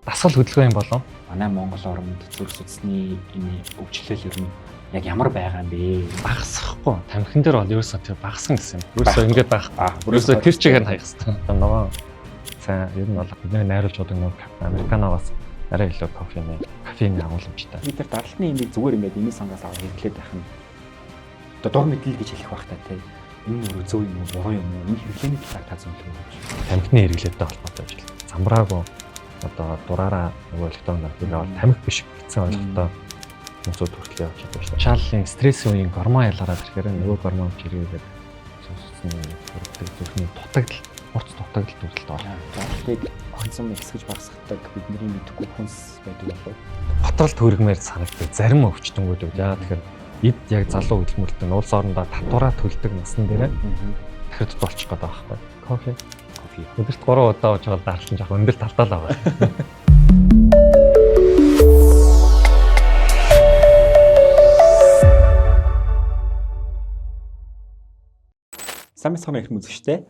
дасгал хөдөлгөөн юм болов. Манай Монгол орнд зүрх судасны энэ өвчлөл ер нь яг ямар байгаа юм бэ? Багасахгүй. Тамхин дээр бол ерөөсөө тэр багасан гэсэн юм. Ерөөсөө ингэж байх. Ерөөсөө тэр чигээр хаях хэрэгтэй. Нөгөө сайн ер нь бол бидний найруулчууд нөгөө Американоос арай илүү кофений агуулмжтай. Бид нар даралтны имийг зүгээр ингээд энэ сангаас аваад хэрэглээд байх нь одоо дор мэдлэл гэж хэлэх байх та тийм. Энэ өөрөө зөв юм уу, буруу юм уу? Энэ хэрэглээний талаар та зөвлөмж өгөөч. Тамхины хэрэглээтэй холбоотой ажил. Замбраагүй одоо дураараа нөгөө электрон наркотик авал тамхи биш гэсэн ойлголтоо хүмүүсд хүртэл явж байгаа шүү дээ. Шааллын стрессийн үеийн гормон ялгараад ирэхээр нөгөө гормон чирээгээд зүрхний дутагдал, урт дутагдал төрөлт орно. Дутагдaltaыг огцом ихсгэж багасгадаг бидний мэдэхгүй хүнс байдаг болов. Батрал төргмээр санагддаг зарим өвчтөнгүүд үү. Яа тэгэхээр эд яг залуу хөдөлмөрлөлтөнд улс орондоо татвараа төлдөг насн дээр дахиад болчих гээд байгаа байхгүй. Кофе. Өдөрт 3 удаа ууж байгаа даралт нь яг өндөр талтаал байгаа. Сайн мэцхан их үзэгчтэй.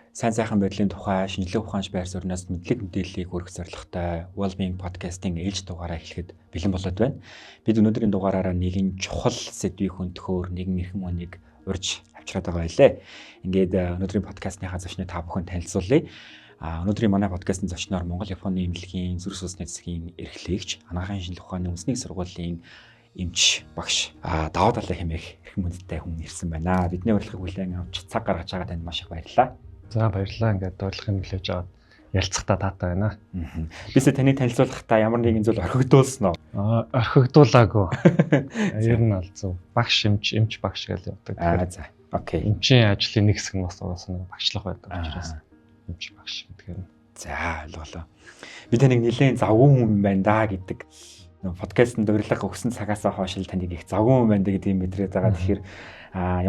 Сайн сайхан байдлын тухай шинжлэх ухаанч байр сууриас мэдээллийг хүргэх зорилготой Wellbeing podcast-ийн ээлж дугаараа эхлэхэд бэлэн болоод байна. Бид өнөөдрийн дугаараараа нэгэн чухал сэдвийг хөндлөхөөр нэгэн эрхэм хүнийг урьж авчираад байгаа байлээ. Ингээд өнөөдрийн подкастныхаа зочныг та бүхэн танилцуулъя. Өнөөдрийн манай подкастын зочноор Монгол Японы эмнэлгийн зүрх судасны засгийн эрхлэгч, анагаахын шинжлэх ухааны үндэсний сургуулийн эмч багш даваа талаа хэмээх эрхэм хүндтэй хүн ирсэн байна. Бидний урилгыг хүлээн авч цаг гаргаж байгаа танд маш их баярлалаа. За баярлалаа. Ингээд урилгыг хүлээж аваад ярилцахтаа таатай байна. Бисээ таны танилцуулахдаа ямар нэгэн зүйл орхигдуулсан уу? Орхигдуулаагүй. Ер нь бол зөв. Багш эмч багш гэж явдаг. За. Окей. Эмчийн ажлын нэг хэсэг нь бас угаасаа багшлах байдаг учраас эмч багш гэдгээр нь. За ойлголоо. Би таныг нэлээд завгүй хүн байна да гэдэг подкастт урилга өгсөн цагаас хойш л таныг их завгүй хүн байна гэдгийг мэдрээд байгаа. Тэгэхээр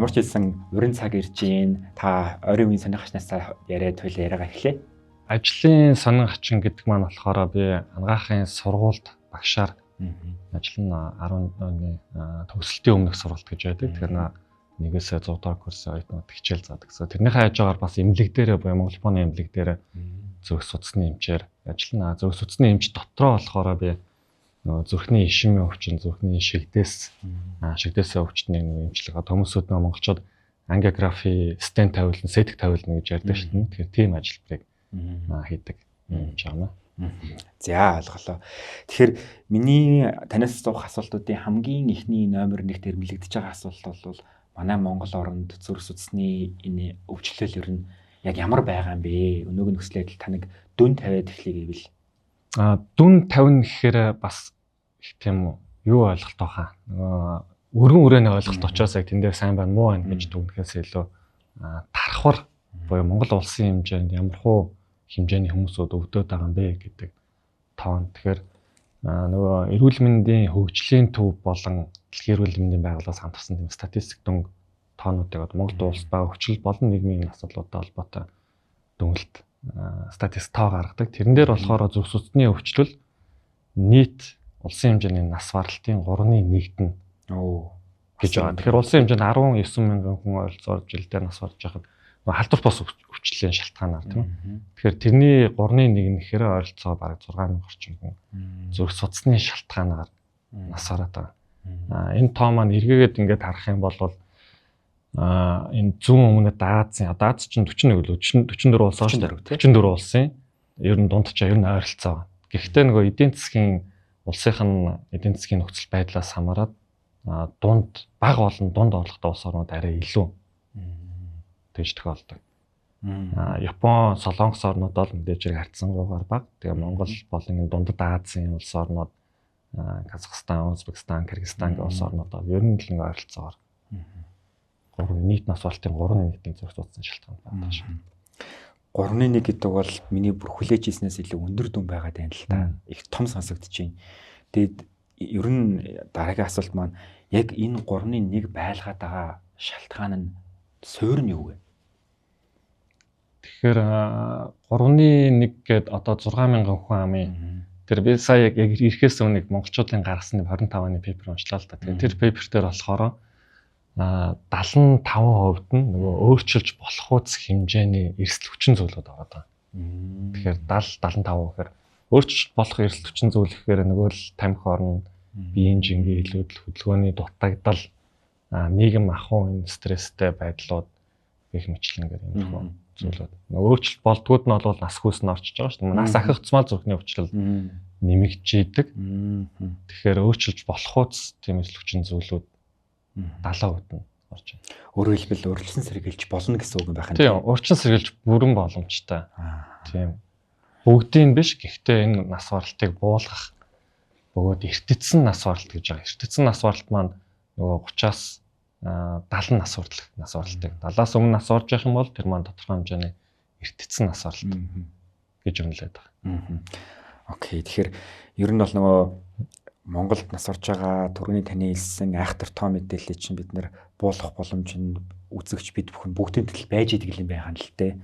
ямар ч хэлсэн урин цаг ирж гин та ойрын үеийн сонирхчнаасаа яриад туйлаа яриагаа эхлэе. Ажлын сонин хачин гэдэг маань болохоор би анагаахын сургуульд багшаар ажиллана 11 төгсөлтийн өмнөх сургалт гэж байдаг. Тэгэхээр нэгээс 100 дахь курсын оюутнууд хичээл заадаг. Тэрнийхээ хажуугаар бас эмнэлэг дээрээ буюу Монгол Японы эмнэлэг дээрээ зөвх судасны эмчээр ажиллана. Зөвх судасны эмч дотроо болохоор би зүрхний ишимийн өвчин, зүрхний шигдээсээ өвчтний эмчлэг. Хүмүүсүүд монголчууд ангиографи, стент тавилна, сетик тавилна гэж ярьдаг шүү дээ. Тэгэхээр тийм ажилтныг хийдэг эмч байна. За ойлголоо. Тэгэхээр миний танаас асуух асуултуудын хамгийн ихний номер 1 дээр бэлэгдэж байгаа асуулт бол манай Монгол оронд зүрх судасны энэ өвчлөл ер нь яг ямар байгаа юм бэ? Өнөөгийн нөхцөлөд таныг дүн тавиад эхлэе гэвэл дүн 50 гэхээр бас тийм юу ойлголт баха. Өргөн үрээний ойлголт учраас яг тэн дээр сайн байна муу байна гэж дүгнэхээс илүү тархвар буюу Монгол улсын хэмжээнд ямархуу хэмжээний хүмүүсүүд өвдөд байгаа юм бэ гэдэг тоон. Тэгэхээр нөгөө эрүүл мэндийн хөгжлийн төв болон дэлхийн эрүүл мэндийн байгууллагаас хамтарсан тийм статистик дүнг тоонуудыг Монгол улсад байгаа өвчлөл болон нийгмийн асуудлуудтай холбоотой дүгнэлт статистик тоо гаргадаг. Тэрэн дээр болохоор зүрх судасны өвчлөл нийт улсын хэмжээний нас баралтын 3/1-д нь гэж байгаа. Тэгэхээр улсын хэмжээнд 19 мянган хүн ойролцоогоор жилдээ нас барж байхад халдвар бос өвчлөлийн шалтгаанаар тийм. Тэгэхээр тэрний 3/1 нэхэрэ ойролцоо бараг 6000 орчим хүн зүрх судасны шалтгаанаар нас бараад байгаа. Энэ тоо маань эргээгээд ингээд харах юм бол энэ зүүн өмнөд Аз чинь 41 л 44 улс шүү дээ. 44 улсын ер нь дундчаа ер нь ойролцоо. Гэхдээ нөгөө эдийн засгийн улсынх нь эдийн засгийн нөхцөл байдлаас хамаарат дунд бага болон дунд орлоготой улс орнууд арай илүү тэгж тохиолдог. Япон, Солонгос орнууд бол мэдээж хэрэг харьцангуйгаар бага. Тэгээ Монгол болон дундад Азийн улс орнууд Казахстан, Узбекистан, Кыргызстан гэх улс орнууд ер нь л нэг ойролцоогоор нийт нас балтын 3/1-ийн зүрх судасны шалтгаан байна шүү. 3/1 гэдэг бол миний бүр хүлээж ийснээс илүү өндөр дүн байгаад байна л та. Их том сонсогдож байна. Тэгэд ер нь дараагийн асуулт маань яг энэ 3/1 байлгаад байгаа шалтгаан нь суурь нь юу вэ? Тэгэхээр 3/1 гээд одоо 6000 хүн амын тэр би сая яг ирэхээс өмнө монголчуудын гаргасан 25 оны пейпер уншлаа л та. Тэгэхээр тэр пейпер дээр болохоор 75% нь нөгөө өөрчилж болох үс хэмжээний эрсдэл хүчин зүйлүүд байгаа даа. Тэгэхээр 70-75 гэхээр өөрчлөлт болох эрсдэл хүчин зүйл гэхээр нөгөө л тамхи орно, биеийн жингийн илүүдэл, хөдөлгөөний дутагдал, нийгэм ахуйн стресстэй байдлууд гэх мэтлэн гэх юм зүйлүүд. Өөрчлөлт болдгууд нь бол нас хүүс нь орчиж байгаа шүү дээ. Нас ахих цумаа зүрхний өвчлөл нэмэгдэж идэг. Тэгэхээр өөрчилж болох үс тийм эрсдэл хүчин зүйлүүд 70% нь орж байна. Өөрөөр хэлбэл урьдчилан сэргийлж болно гэсэн үг юм байх нь. Тийм, урьдчилан сэргийлж бүрэн боломжтой. Тийм. Бүгдийн биш, гэхдээ энэ нас баралтыг буулгах бөгөөд эртэцсэн нас баралт гэж байгаа. Эртэцсэн нас баралт маань нөгөө 30-аас 70 нас хүртэлх нас баралтыг. 70-аас өмнө нас орж явах юм бол тэр маань тодорхой хэмжээний эртэцсэн нас баралт гэж үнэлээд байгаа. Окей. Тэгэхээр ер нь бол нөгөө Монголд нас орж байгаа түрүүний таны хэлсэн айхтар тоо мэдээллийг чинь бид нэр буулгах боломж нь үзэгч бид бүхэн бүгдийн төлөв байж идэг юм байна л дээ.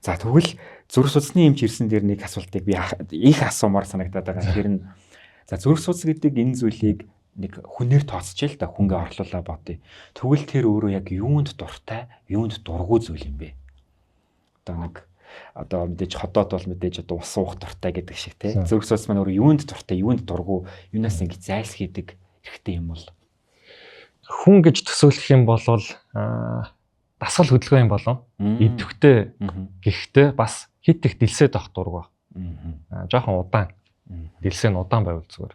За тэгвэл зүрх судасны эмч ирсэн дээр нэг асуултыг би их асуумаар санагдаад байгаа. Тэр нь за зүрх судас гэдэг энэ зүйлийг нэг хүнээр тооцчихъя л да, хүнгээ орлуулаа бодъё. Тэгвэл тэр өөрөө яг юунд дуртай, юунд дургүй зүйл юм бэ? Одоо мэдээж ходоод бол мэдээж одоо ус уух дуртай гэдэг шиг тий. Зүрх судас маань өөрөө юунд дуртай, юунд дургүй, юунаас ингэ зайлсхийдэг хэрэгтэй юм бол хүн гэж төсөөлөх юм бол дасгал хөдөлгөөн юм болов. Идэвхтэй гэхдээ бас хит их дэлсээд авах дург ба. Жохон удаан. Дэлсээ нь удаан байвал зүгээр.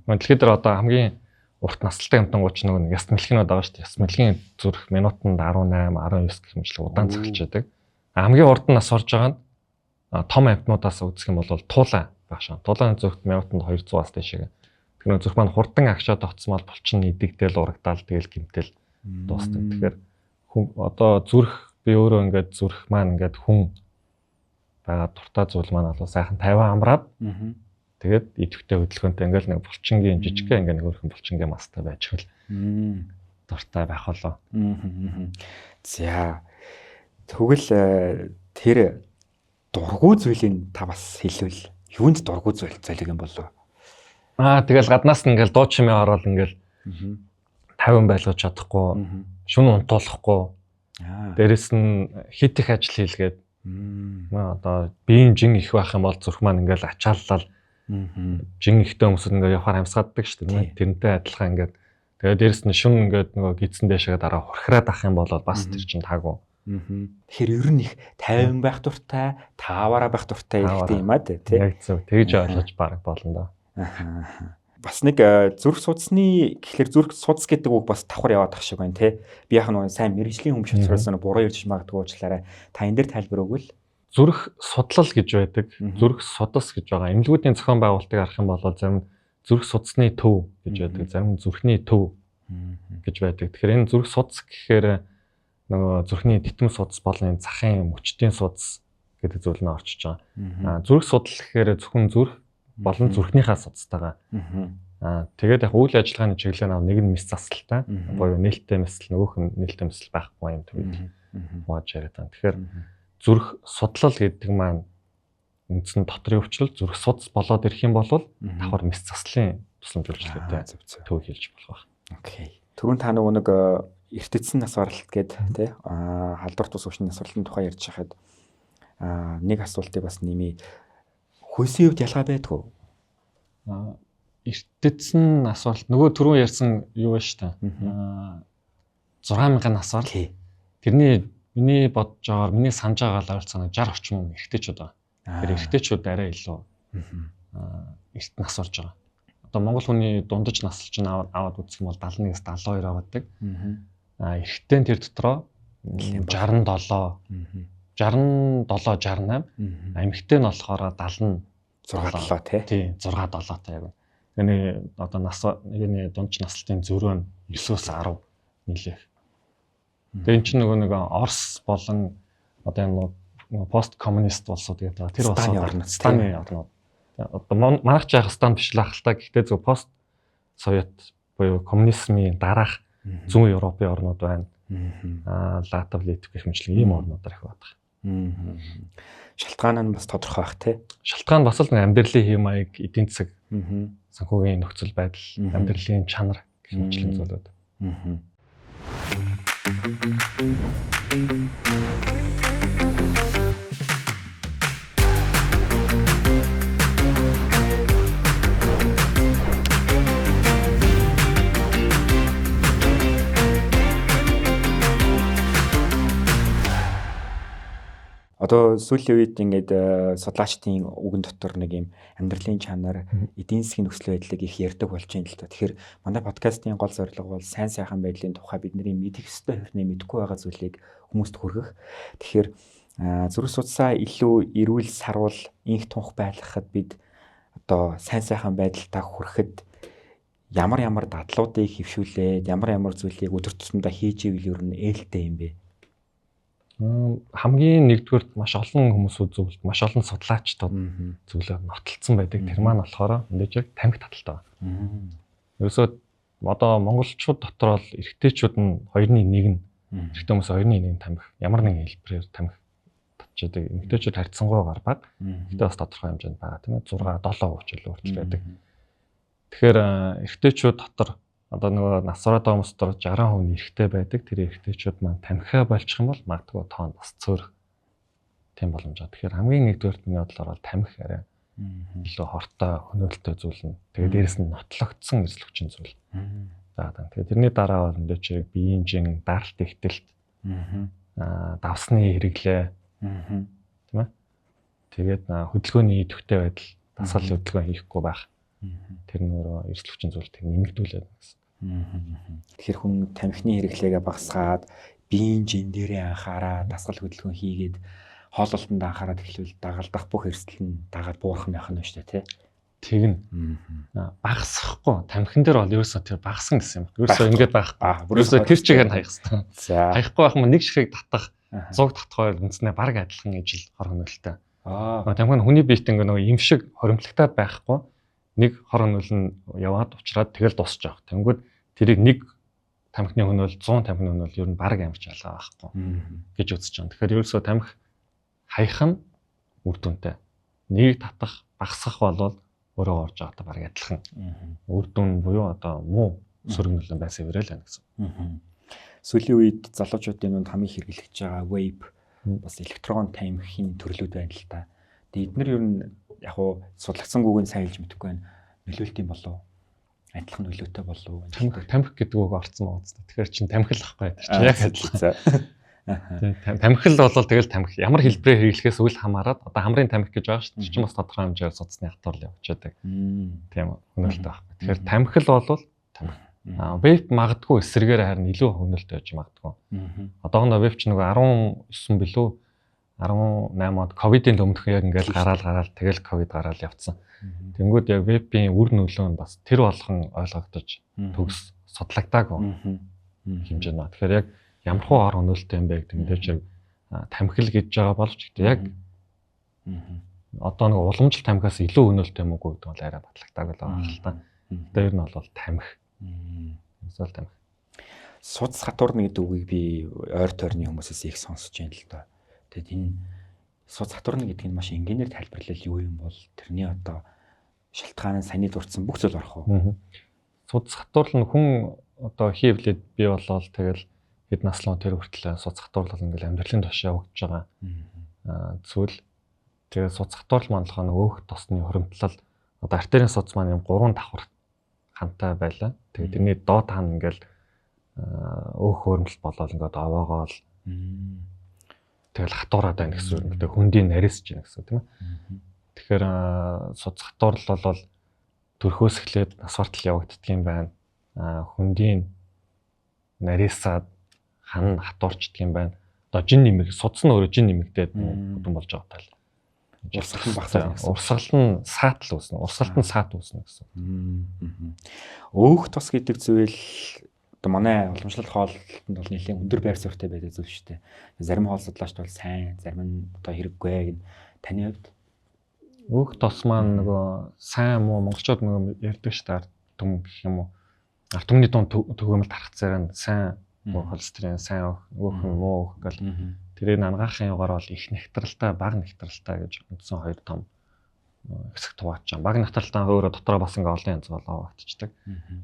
Дэлхийд дээр одоо хамгийн урт насалтай амтангууч нөгөө яс мэлхинүүд байгаа шүү дээ. Яс мэлхийн зүрх минутанд 18, 19 гэх мэтлэг удаан цахилж байдаг. Хамгийн урд нь нас орж байгаа нь том амтнуудаас үзэх юм бол туулаа багшаа. Туулааны зүрхт минутанд 200-аас дээшээ. Тэгэхээр зүрх маань хурдан агшаад тогтсмал булчин идэгдэл урагдаал тэгэл гимтэл дуустдаг. Тэгэхээр хүн одоо зүрх би өөрөө ингээд зүрх маань ингээд хүн байгаа дуртай зүйл маань бол сайхан 50 амраад тэгээд идэвхтэй хөдөлгөөнтэй ингээл нэг булчингийн жижигхэн ингээд нэг өөрхөн булчингийн мастай байж хэл дуртай байх болоо. За тэгвэл тэр дургүй зүйлийг та бас хэлвэл юунд дургүй зүйл залиг юм болов? Тэгэл гаднаас нь ингээл дуу чимээ ороод ингээл 50 байлгаж чадахгүй, шүн унтуулахгүй. Дээрэс нь хит их ажил хийлгээд одоо биеийн жин их байх юм бол зүрх маань ингээл ачааллал жин ихтэй хүмүүсд ингээд явахаар амьсгааддаг шүү дээ. Тэрнтэй адилхан ингээд тэгээд дээрэс нь шүн ингээд нөгөө гидсэн дэшээ дараа хурхраад ах юм бол бас тэр чинь таагүй. Тэгэхээр ер нь их 50 байх дуртай, тааваараа байх дуртай хэрэгтэй юм аа тий. Яг зөв. Тэгж ойлгож баг болно доо. Бас нэг зүрх судасны гэхэлэр зүрх судас гэдэг үг бас давхар яваад тах шиг байна тий. Би яг нэг сайн мэрэгжлийн хүмүүс учраас нэг буруу ярьж магадгүй уучлаарай. Та энэ дээр тайлбар өгвөл зүрх судлал гэж байдаг. Зүрх судас гэж байгаа. Эмнэлгүүдийн зохион байгуулалтыг харах юм бол зарим зүрх судасны төв гэж байдаг. Зарим зүрхний төв гэж байдаг. Тэгэхээр энэ зүрх судас гэхээр нөгөө зүрхний титэм судас болон захын мөчтийн судас гэдэг зүйл нь орчиж байгаа. Зүрх судал гэхээр зөвхөн зүрх болон зүрхнийхаа судастайгаа. Тэгээд яг үйл ажиллагааны чиглэлээр нэг нь мэс засалтай, буюу нээлттэй мэсэл, нөгөөх нь нээлттэй мэсэл байхгүй юм төвд боож яриад байна. Тэгэхээр зүрх судлал гэдэг маань үндсэн дотрийн өвчлөл зүрх судас болоод ирэх юм бол давхар мэс заслын тусламж үйлчилгээтэй төв хэлж болох байна. Окей. Түрүүн та нөгөө нэг эртэцсэн нас баралт гээд тий халдвар тус өвчний нас баралтын тухай ярьж байхад нэг асуултыг бас нэмий. Хүйсийн хувьд ялгаа байдгүй. Эртэцсэн нас баралт нөгөө түрүүн ярьсан юу вэ шүү дээ. 6000 нас баралт. Тэрний миний бодож байгаагаар миний санаж байгаа ойлцоо 60 орчим эргэжтэйчүүд байгаа. Тэр эргэжтэйчүүд арай илүү эрт нас орж байгаа. Одоо монгол хүний дундаж наслч нь аваад үзэх юм бол 71-с 72 аваадаг. Эрэгтэй нь тэр дотроо 67, 68, эмэгтэй нь болохоор 76 тий 6-7 таа яг. Тэний одоо нас нэг дундаж наслтын зөрөө нь 9-өөс 10 нийлээ. Тэгээ эн чинь нэг Орос болон одоо энэ пост коммунист улсууд гэдэг байгаа. Тэр улсууд Станы орнууд. Одоо манайх ч яг стан биш л ахaltaа. Гэхдээ зөв пост Совет буюу коммунизмын дараах зүүн Европын орнууд байна. Латв, Литв гэх мэт ийм орнуудаар их байдаг. Шалтгаан нь бас тодорхой байх тий. Шалтгаан бас л амьдралын хэв маяг, эдийн засаг, санхүүгийн нөхцөл байдал, амьдралын чанар гэх мэтлэн зүйлүүд. Одоо сүүлийн үед ингээд судлаачдын үгэн дотор нэг юм амьдралын чанар, эдийн засгийн нөхцөл байдлыг их ярьдаг болж байна л та. Тэгэхээр манай подкастын гол зорилго бол сайн сайхан байдлын тухай бидний мэдэх ёстой хэрнээ мэдэхгүй байгаа зүйлийг хүмүүст хүргэх. Тэгэхээр зүрх судасаа илүү эрүүл сарвал инх тунх байлгахад бид одоо сайн сайхан байдалтай хүрэхэд ямар дадлуудыг хөвшүүлээд ямар зүйлийг өдөр тутамдаа хийж ивэл ер нь ээлтэй юм бэ? Хамгийн нэгдүгээр маш олон хүмүүс үзүүлэлт, маш олон судлаачдод зүйлээр нотолцсон байдаг. Тэр маань болохоор мэдээж яг тамхи таталтай байна. Ерөөсөө одоо монголчууд дотор бол эрэгтэйчүүд нь 2-1 эрэгтэй хүмүүс 2-1 тамхи ямар нэгэн хэлбэрээр тамхи татчихдаг. Эмэгтэйчүүд харьцангуйгаар бага. Гэтэ бас тодорхой хэмжээнд байгаа тийм ээ 6-7% ч илүү хүртэл байдаг. Тэгэхээр эрэгтэйчүүд дотор одоо нөгөө насраад байгаа хүмүүс дотор 60% эрэгтэй байдаг. Тэр эрэгтэйчүүд маань тамхиа болчих юм бол магадгүй тоон бас цөөрөх тийм боломж байгаа. Тэгэхээр хамгийн нэгдүгээр миний бодлоор бол тамхи арай илүү хортой хөнөөлтөй зүйл нь. Тэгээд дээрэс нь нотлогдсон эрсдэл хүчин зүйл. За тэгээд тэрний дараа бол мэдээч биеийн жин даралт ихтэлт давсны хэрэглээ тийм ээ. Тэгээд хөдөлгөөний идэвхтэй байдал дасгал хөдөлгөөн хийхгүй байх. Тэр нөрөө эрсдэл хүчин зүйлийг нэмэгдүүлээд гэсэн. Тэгэхээр хүн тамхины хэрэглээгээ багасгаад биеийн жин дээрээ анхаараа дасгал хөдөлгөөн хийгээд хооллолтонд анхаараад эхлэвэл дагалдах бүх эрсдэл нь дагаад буурах нь байх нь шүү дээ тий. Тэгнь. Багасахгүй тамхин дээр бол ерөөсөө тэр багасан гэсэн юм. Ерөөсөө ингэж байхгүй. Ерөөсөө тэр чигээр нь хаях хэрэгтэй. За. Хаяхгүй байх юм нэг ширхэг татах, зуг татах хоёр үндснээ баг адилхан ижил хор хөнөөлтөй. Тамхин хүний биет ингээ нөгөө юм шиг хоримтлагтай байхгүй. Нэг хор хөнөөл нь яваад уучраад тэгэл дуусч байгаа. Тэнгүүд тэрийг нэг тамхины хөнөөл 100 тамхины хөнөөл ер нь баг амарч ялгаа байхгүй гэж үзэж байгаа. Тэгэхээр ерөөсөө тамхи хаях нь үр дүнтэй. Нэг татах, багасгах болвол өөрөө орж байгаатай баг адилхан. Үр дүн буюу одоо муу сөргөнөлөн байсан юм байна гэсэн. Сүүлийн үед залуучуудын дунд хамгийн хэрэглэж байгаа vape бас электрон тамхины төрлүүд байна л та. Тэгээд эдгээр ер нь яг хуу судлагдсангүйг нь сайн хэлж мэдэхгүй байна. Нөлөөлт юм болов уу? Адилхан нөлөөтэй болов уу? Тамхи гэдэг үг орцсон байгаа зү. Тэгэхээр чин тамхил ахгүй тэр чинь яг адилхан. Тамхил бол тэгэл тамхи. Ямар хэлбэрээр хэрэглэхээс үл хамааран одоо хамрын тамхи гэж байгаа шүү дээ. Чи бас тодорхой хэмжээр судасны хатвар явж байдаг. Тийм хөнөөлтэй байхгүй. Тэгэхээр тамхил бол тамхи. Vape магадгүй эсрэгээр харин илүү хөнөөлтэй байж магадгүй. Одоохондоо vape ч нөгөө 19 билүү 18 он ковидын өмнөх яг ингээл гараал тэгэл ковид гараал явцсан. Тэнгүүд яг vape-ийн үр нөлөө нь бас тэр болгон ойлгогдож төгс судлагдаагүй хэмжээнд байна. Тэгэхээр яг ямархуу хор хөнөөлтэй юм бэ гэдэг мэдээж яг тамхил гэж байгаа боловч яг одоо нэг уламжлалт тамхиас илүү хөнөөлтэй юм уу гэдэг бол арай батлагтаагүй л байгаа л та. Тэр нь бол тамхи. Эсвэл тамхи. Судас хатуурна гэдэг үгийг би ойр тойрны хүмүүсээс их сонсож байна л да. Тэгэд энэ судас хатуурна гэдэг нь маш энгийнээр тайлбарлал юу юм бол тэрний одоо шалтгаан нь саний дурдсан бүх зүйл орох уу? Судас хатуурлал нь хүн одоо хийвлээд би болол тэгэл хэд наслан тэр хүртэл судас хатуурлал ингээл амьдралын тушаа өгч байгаа зүйл. Тэгээ судас хатуурлал маань болохоор өөх тосны хуримтлал одоо артерийн судас маань юм 3 давхар хантай байлаа. Тэгээ тэрний доод хан ингээл өөх хуримтлал болол ингээд овоогоол тэгэл хатуураад байна гэсэн үг. Тэгээ хүндийн нарийсж байна гэсэн үг тийм ээ. Тэгэхээр судас хатуурлал бол төрхөөс эхлээд нас бартал явагддаг юм байна. Хүндийн нарийсаад хан хатуурчдаг юм байна. Одоо жин нэмэг, судас нь өөрөө жин нэмэгдээд бүдүүн болж байгаа тал. Урсгал нь багасаад гэсэн. Урсгал нь саатал үүснэ. Урсгалт нь саат үүснэ гэсэн. Өөх тос гэдэг зүйл одоо манай уламжлалт хооллолтод бол нэлээд өндөр байр суурьтай байдаг зүйл шүү дээ. Зарим хоол судлаачд бол сайн, зарим нь одоо хэрэггүй гэн таны хувьд өөх тос маань нөгөө сайн муу монголчууд нөгөө ярьдаг шүү дээ. Ард түмэн гэх юм уу. Ард түмний дунд төгөөмөл тархацаар нь сайн холестерин, сайн өөх нь муу өөх гэл тэрийг ангаахын югаар бол их нэгтралтай, бага нэгтралтай гэж үндсэн хоёр том хэсэг тувааж байгаа. Бага нэгтралтай өөрөө дотроо бас ингээ олон янз болоо багтчихдаг.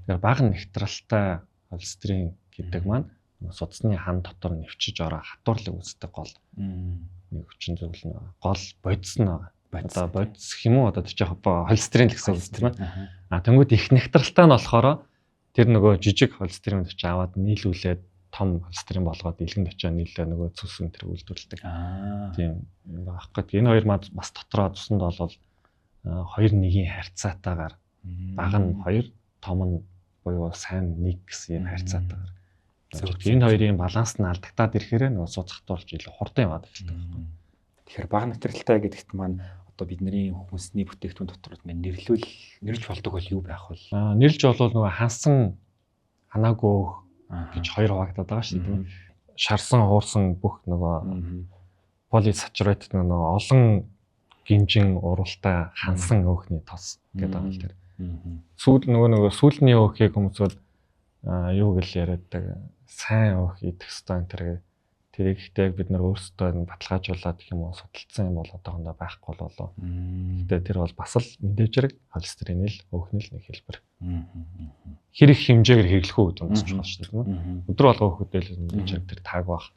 Тэгэхээр бага нэгтралтай холестерин гэдэг маань судасны хан дотор нэвчиж ороо хатуурлыг үүсдэг гол нэг хүчин зүйл нь гол бодис нь байгаа. Одоо бодис хэм үү одоо тийч холестерин л гэсэн үг тийм ээ. Тэнгүүд их нэгтралтай нь болохоор тэр нөгөө жижиг холестерин өвч аваад нийлүүлээд том холестерин болгоод илгэнд очиод нийлээ нөгөө цус энэ төр үйлдвэрлэдэг. Тийм багхгүй. Энэ хоёр маань бас дотроо цуснд бол 2-1-ийн харьцаатаагаар бага нь 2, том нь буюу сайн 1 гэсэн юм харьцаатаагаар. Энэ хоёрын баланс нь алдагдаад ирэхээр нөгөө сууцхтуулж илүү хурдан яваад эхэлдэг байхгүй. Тэгэхээр бага материалтай гэдэгт маань одоо бидний хүнсний бүтээгдэхүүн дотор нэрлж болдог бол юу байх вэ? Нэрлж болвол нөгөө хансан ханаагүй гэж хоёр хуваагдаад байгаа шүү дээ. Шарсан, хуурсан бүх нөгөө полисачарат нөгөө олон гинжин уралтай хансан өөхний тос гэдэг байгаа л тэр. Сүүл нөгөө сүүлний өөхийг хүмүүсүүд юу гэж яриаддаг сайн өөх идэх ёстой энэ тэр ихтэй бид нар өөрсдөө баталгаажуулаад гэх юм уу судалсан юм бол одоохондоо байхгүй болоо. Гэтэ тэр бол бас л мэдээж хэрэг холестерин л өөхний л нэг хэлбэр. Хэрэг хэмжээгээр хэрэглэх үү гэж үзэж байна шүү дээ. Өдөр болго өөхөдөл мэдээж хэрэг тэр тааг бах.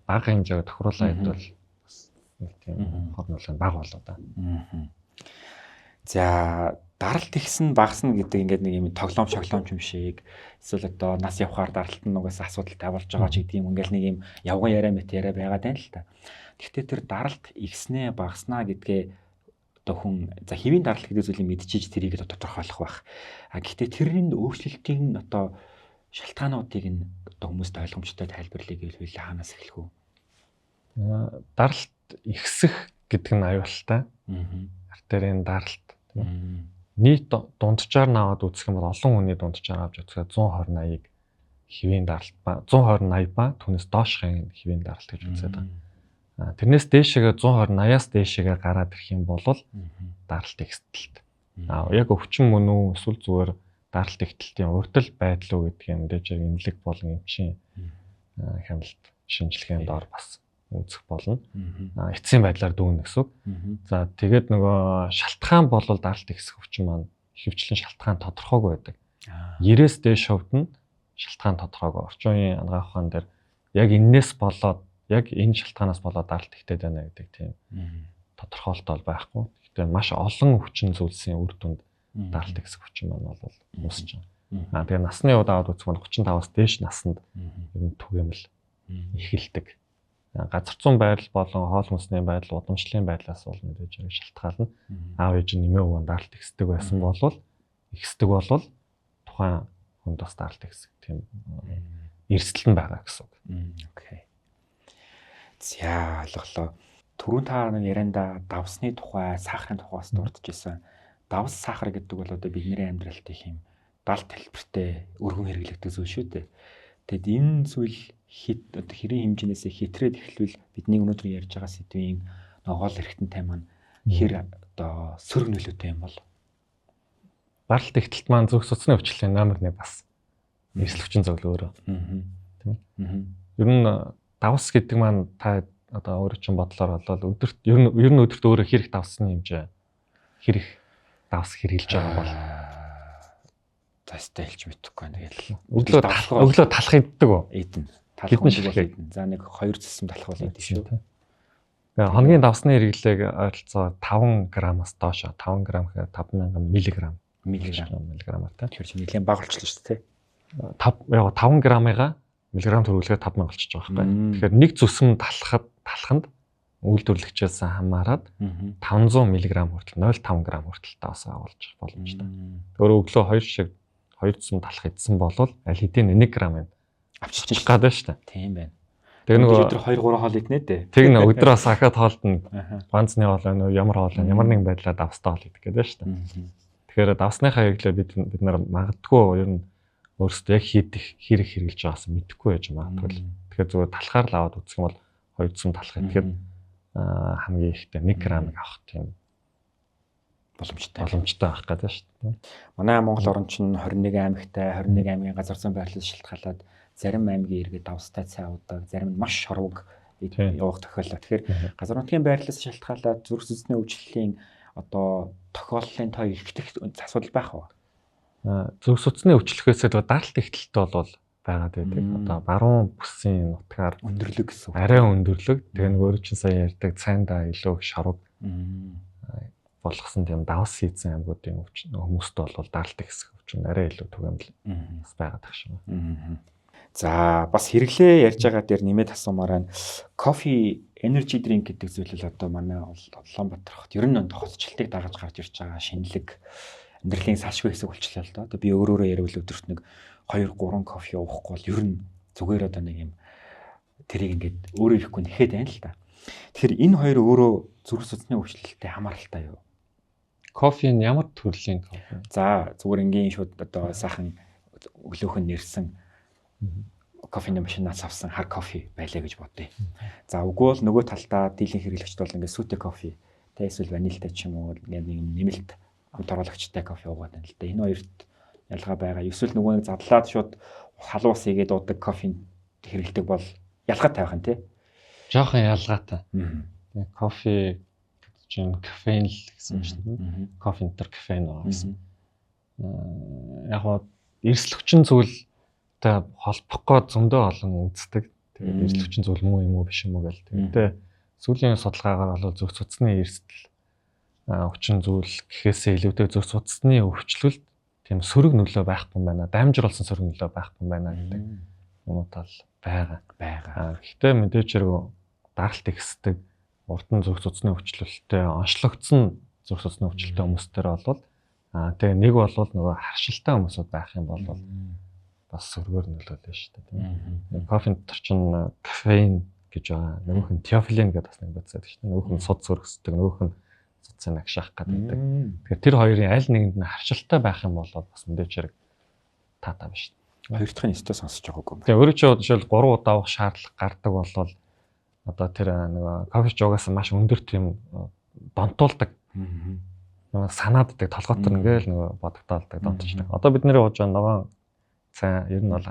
Бага хэмжээгээр тохируулаад бол бас нэг тийм хормолын бага болоо да. За даралт ихсэн багасна гэдэг ингээд нэг юм тоглоом юм шиг эсвэл одоо нас явхаар даралт нь нугаас асуудалтай болж байгаа ч гэдэг юм ингээл нэг юм явган яриа байгаад байна л та. Гэхдээ тэр даралт ихснээ багаснаа гэдгээ одоо хүн за хэвийн даралт гэдэг зүйлийг мэдчихэж тэрийг тодорхойлох байх. Гэхдээ тэрний өөрчлөлтийн одоо шалтгаануудыг нь одоо хүмүүст ойлгомжтой тайлбарлая гэвэл хаанаас эхлэх вэ? Даралт ихсэх гэдэг нь аюултай. Артерийн даралт нийт дунджаар наваад үзэх юм бол олон хүний дунджаар авч үзэхэд 120-80-ыг хэвийн даралт ба 120-80 ба түүнээс доошхын хэвийн даралт гэж үзээд байгаа. Тэрнээс дээшээгээ 120-80-аас дээшээгээ гараад ирэх юм бол даралт ихсэлт. Яг өвчин мөн үү эсвэл зүгээр даралт ихтэлтийн урдл байдал уу гэдгийг мэдээж эмнэлэг болон эмчийн хяналт шинжилгээнд ор бас үзэх болно. Эцсийн байдлаар дүүнэ гэсэн үг. За тэгээд нөгөө шалтгаан бол даралт ихсэх өвчин маань ихэвчлэн шалтгаан тодорхойгүй байдаг. 90-с дээш хувьд нь шалтгаан тодорхойгүй. Орчин үеийн анагаах ухаан дээр яг энэс болоод яг энэ шалтгаанаас болоод даралт ихтэй байна гэдэг тийм тодорхойлолт бол байхгүй. Гэхдээ маш олон өвчин зүйлсийн үр дүнд даралт ихсэх өвчин маань бол үүсэж байна. Тэгээд насны удаа аваад үзэх нь 35-аас дээш наснд ер нь түгээмэл эхэлдэг. Газар зүүн байдал болон хоол хүнсний байдал, удамшлын байдлаас бол мэдээж хэрэг шалтгаална. Аав ээж нэмээ өвөн даралт ихсдэг байсан бол тухайн хүнд бас даралт ихсэх тийм эрсдэл нь байгаа гэсэн үг. Окей. За ойлголоо. Түрүүн та ярианда давсны тухай, сахарын тухай бас дурдж ирсэн. Давс сахар гэдэг бол одоо бидний амьдралд их юм далд хэлбэртэй өргөн хэрэглэгдэх зүйл шүү дээ. Тэгэд энэ зүйл одоо хэрийн хэмжээнээс хитрээд эхлвэл бидний өнөөдөр ярьж байгаа сэдвийн гол эрхтэнтэй маань хэр одоо сөрөг нөлөөтэй юм бол даралт ихтэлт маань зүрх судасны өвчлөлийн номер 1 бас эрсдэл өвчин зөвлөө өөрөө. Тийм. Ер нь давс гэдэг маань та одоо өөрөө чинь бодлоор болол өдөрт ер нь өдөрт өөрөө хэрэг давсны хэмжээ хэрэг давс хэрэгжилж байгаа бол тастай хэлж мэдэхгүй байна. Тэгэл өглөө талах иддэг үү? Идэн. Талах идэн. За нэг 2 цэсэм талах бол идэн шүү. Тэгээ хоногийн давсны хэрэглээг ойролцоогоор 5 граммаас доош 5 грамм гэхээр 5000 миллиграммаар та. Тэр чинь нэлээд бага болчихлоо шүү дээ. 5 граммыгаа миллиграмм төрүүлэхээр 5000 болчихж байгаа байхгүй. Тэгэхээр нэг зүсэм талаханд үйлдвэрлэгчээс хамаарат 500 мг хүртэл 0.5 г хүртэл давс агуулж боломжтой. Өөрөөр өглөө 2 шиг 2 зүсэм талах идсэн бол аль хэдийн 1 г-ыг авчиж гадаа шүү дээ. Тийм байна. Тэгээ нөгөө өдөр 2-3 хоол иднэ дээ. Тэг нэ өдрөөс ахаад хоолтон ганцны хоол байна уу ямар хоол байна ямар нэгэн байдлаар давстай хоол идэх гэдэг шүү дээ. Тэгэхээр давсныхаа хэрэглээ бид нар магадгүй ер нь өөрсдөө яг хэрэг хэрэгжилж байгаас мэдэхгүй байж магадгүй. Тэгэхээр зүгээр талахаар л аваад үзэх юм бол 2 зүсэм талах ихэд хамгийн ихтэй 1 г-ыг авах тийм боломжтой байх гэдэг шүү дээ. Манай Монгол орн чинь 21 аймагтай 21 аймгийн газар зүйн байрлал шалтгаалаад зарим аймгийн иргэд давстай цай уудаг, зарим нь маш шорвог явах тохиолдол. Тэгэхээр газар нутгийн байрлалаас шалтгаалаад зүрх судасны өвчлөлийн одоо тохиоллын тоо ихтэх асуудал байх уу? Зүрх судасны өвчлөхөөсөө даралт ихтэлт бол байгаад байдаг. Одоо баруун бүсийн нутгаар өндөрлөг гэсэн. Арай өндөрлөг. Тэгээ нэг өөр чинь сая ярьдаг цайндаа илүү их шорог болгосон тийм давс хийсэн аймагуудын хүмүүст бол даралт ихсэх өвчин арай илүү түгээмэл бас байгаад тах шиг. За бас хэрэглээ ярьж байгаа дээр нэмээд асуумаар байна. Кофе energy drink гэдэг зүйл л одоо манай Улаанбаатар хотод ер нь тохиолдолтыг дагаж гарч ирж байгаа шинэлэг амьдралын салшгүй хэсэг болчихлоо л доо. Одоо би өөрөөрөө ярил өдөрт нэг 2 3 кофе уухгүй бол ер нь зүгээр одоо нэг юм тэрийг ингээд өөрөө ирэхгүй нэхэд байна л та. Тэгэхээр энэ хоёр өөрөө зүрх судасны өвчлөлттэй хамааралтай юу? Кофе нь ямар төрлийн кофе? За зүгээр ингийн шууд одоо сайхан өглөөхөн нэрсэн кофений машинаас авсан хар кофе байлаа гэж бодъё. За үгүй бол нөгөө талдаа дийлэн хэрэглэгчд бол ингээд сүтэ кофе тэ эсвэл ванильтай ч юм уу ингээд нэг нэмэлт амт оруулагчтай кофе уугаад байна л да. Энэ хоёрт ялгаа байгаа. Эсвэл нөгөө нэг задлаад шууд халуус хийгээд уудаг кофе хэрэглэдэг бол ялгаатай байх нь тий. Жохон ялгаатай. Кофе чинь кофеин л гэсэн юм шүү дээ. Кофе энэ төр кофеин байгаа гэсэн. Яг гоо эрсэлвчин зүйлтэй холбохгүй зөндөө олон үздэг. Тэгээд эрсэлвчин зүйл муу юм уу биш юм уу гэл. Тэгээд сүүлийн судалгаагаар бол зүрх судасны эрсдэл хүчин зүйл гэхээсээ илүүтэй зүрх судасны өвчлөлт тийм сөрөг нөлөө байхгүй юм байна. Дамжруулсан сөрөг нөлөө байхгүй юм байна гэдэг юмуутал байгаа. Гэхдээ мэдээж хэрэг даралт ихсдэг урд нь зүрх судасны өвчлөлттэй онцлогдсон зүрх судасны өвчлөлттэй хүмүүстэр бол тэгээ нэг бол нөгөө харшилтай хүмүүсүүд байх юм бол бас сөргөөр нөлөөлнө шүү дээ тийм. Кофенд чинь кофеин гэж байгаа. Нөгөөх нь теофилин гэдэг бас нэг бодсод шүү дээ. Нөгөөх нь суд зөргсдөг, нөгөөх нь судасыг агшаах гэдэг. Тэгэхээр тэр хоёрын аль нэгэнд нь харшилтай байх юм бол бас мэдээж хэрэг таатай байна шүү дээ. Хоёр дахь нь өстө сонсож байгаагүй. Тэгээ өөрөө ч жишээл 3 удаа уух шаардлага гардаг болвол одоо тэр нөгөө кофе жуугаас маш өндөр тийм донтуулдаг. Нөгөө санааддаг толгойтор ингээл нөгөө бодогдоолдаг донтчихдаг. Одоо бид нэр ууж байгаа ногоон цай ер нь бол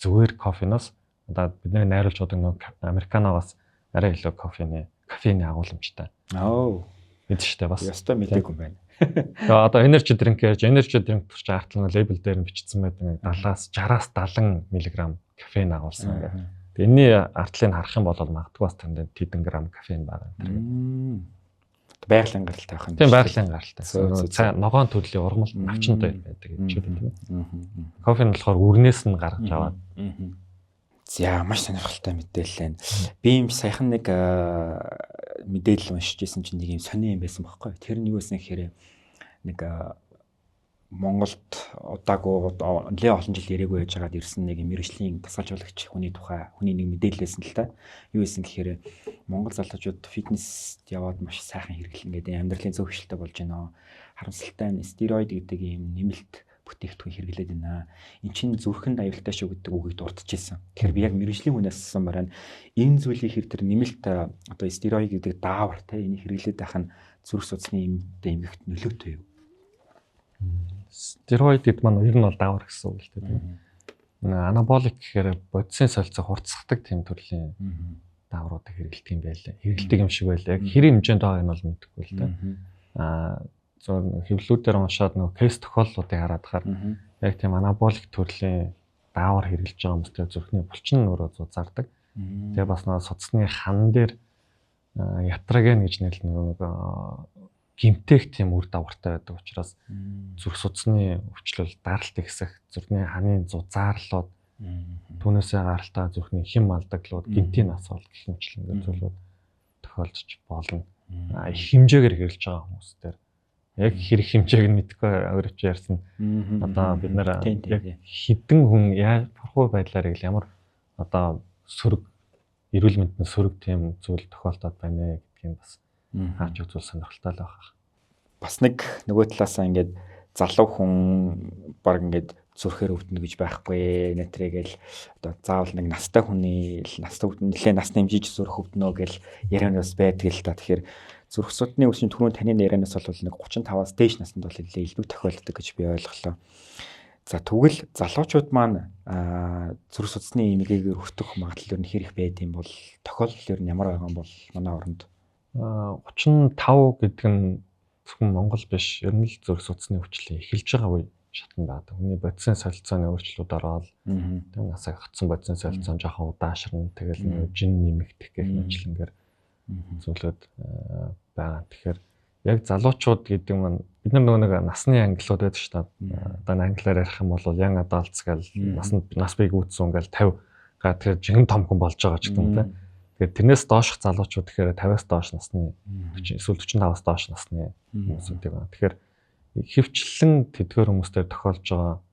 зүгээр кофеноос одоо бидний найруулж байгаа нөгөө американогоос арай илүү кофений агуулмжтай. Мэдэн штэ бас. Ястаа мэдээгүй юм байна. Тэгээ одоо energy drink гэж energy drink гэж артлын лейбл дээр нь бичсэн байдаг 70-аас 60-аас 70 мг кофеин агуулсан гэдэг. Тэгээ энэний артлыг харах юм бол магадгүй бас тэнд тэдэн грамм кофеин байгаа юм. Байгалийн гаралтай байх юм. Тийм байгалийн гаралтай. Цай ногоон төрлийн ургамал навчинтай байдаг юм шиг тийм. Кофе нь болохоор үрнээс нь гаргаж аваад. За маш сонирхолтой мэдээлэл байна. Би юм саяхан нэг мэдээлэл уншиж ирсэн чинь нэг юм сони юм байсан байхгүй. Тэр нь юу байсан гэхээр нэг Монголд удаагүй нэлээд олон жил ирээгүй байж байгаад ирсэн нэг мэргэжлийн дасгалжуулагч хүний тухай хүний нэг мэдээлэл байсан л та. Юу байсан гэхээр Монгол залуучууд фитнест яваад маш сайхан хэрэглэн гэдэг амьдралын зөв хөвшилтэй болж байна. Харамсалтай нь стероид гэдэг ийм нэмэлт бүтээгдэхүүн хэрэглээд байна. Эн чинь зүрхэнд аюултай шүү гэдэг үгийг дурдчихсан. Тэгэхээр би яг мэргэжлийн хүнээс асуумаар энэ зүйлийг хэр тэр нэмэлт одоо стероид гэдэг даавар те энийг хэрэглээд байх нь зүрх судасны эмгэгт нөлөөтэй юу? Стероид гэдэг маань ер нь бол даавар гэсэн үг л тийм. Анаболик гэхээр бодисын солилцоо хурцсахдаг тийм төрлийн даавруудыг хэрэглэдэг юм байлаа. Хэрэглэдэг юм шиг байлаа. Яг хэрэв хэмжээнд байгаа нь бол мэдэхгүй л тийм. Зөв хэвлэлүүдээр уншаад нөгөө кейс тохиолдлуудыг хараад хахаар яг тийм анаболик төрлийн даавар хэрэглэж байгаа хүмүүстэй зүрхний булчин өөрөө зузаардаг. Тэгээ бас нөгөө судасны хан дээр ятраген гэж нэрлэх нөгөө гимтэх тийм үр дагавартай байдаг учраас зүрх судасны өвчлөл даралт ихсэх, зүрхний ханы зузаарлууд түүнээсээ гаралтай зүрхний хэм алдаглууд, гинтийн асуул гэх мэтлэн ингээд зүйлүүд тохиолдож болно. Их хэмжээгээр хэрэглэж байгаа хүмүүстээр яг хэрэг хэмжээг нь мэдгүй өөрөж ярьсан. Одоо бид нэр яг хідэн хүн яархуу байдлаар ил ямар одоо сөрөг эрүүл мэндийн сөрөг тийм зүйл тохиолдоод байна гэдгийг бас хаач үзүүл сонирхолтой л байна. Бас нэг нөгөө талаасаа ингээд залуу хүн баг ингээд зүрхээр өвднө гэж байхгүй нэтрэгэл одоо заавал нэг настай хүний настай нэлээ насны хэмжиж зүрх өвднө гэл ярианаас байдаг л та. Тэгэхээр зүрх судасны өвчин түрүүн таны ярианаас бол нэг 35-аас дээш наснд бол илүү тохиолддог гэж би ойлголоо. За тэгвэл залуучууд маань зүрх судасны эмгэгээр өртөх магадлал нь хэр их байд юм бол тохиолдол ер нь ямар байгаа юм бол манай оронд 35 гэдэг нь зөвхөн Монгол биш ер нь л зүрх судасны өвчлөл эхэлж байгаа үе шатнд байгаа. Хүний бодисын солилцооны өөрчлөлүүд ороод тэг насаа хатсан бодисын солилцоо жоохон удаашрна. Тэгэл жин нэмэгдэх гэх мэтлэнгээр зүйлүүд байгаа. Тэгэхээр яг залуучууд гэдэг маань бид нар нэг насны ангиллууд байдаг шүү дээ. Одоо англиар ярих юм бол young adults гэж нас бий гүйцсэн ингээл 50 га тэр жинхэнэ том хүн болж байгаа ч гэдэг юм те. Тэгэхээр тэрнээс доошх залуучууд гэхээр 50-аас доош насны эсвэл 45-аас доош насны хүмүүсүүд байна. Тэгэхээр хөвчлэн тэдгээр хүмүүстээр тохиолж байгаа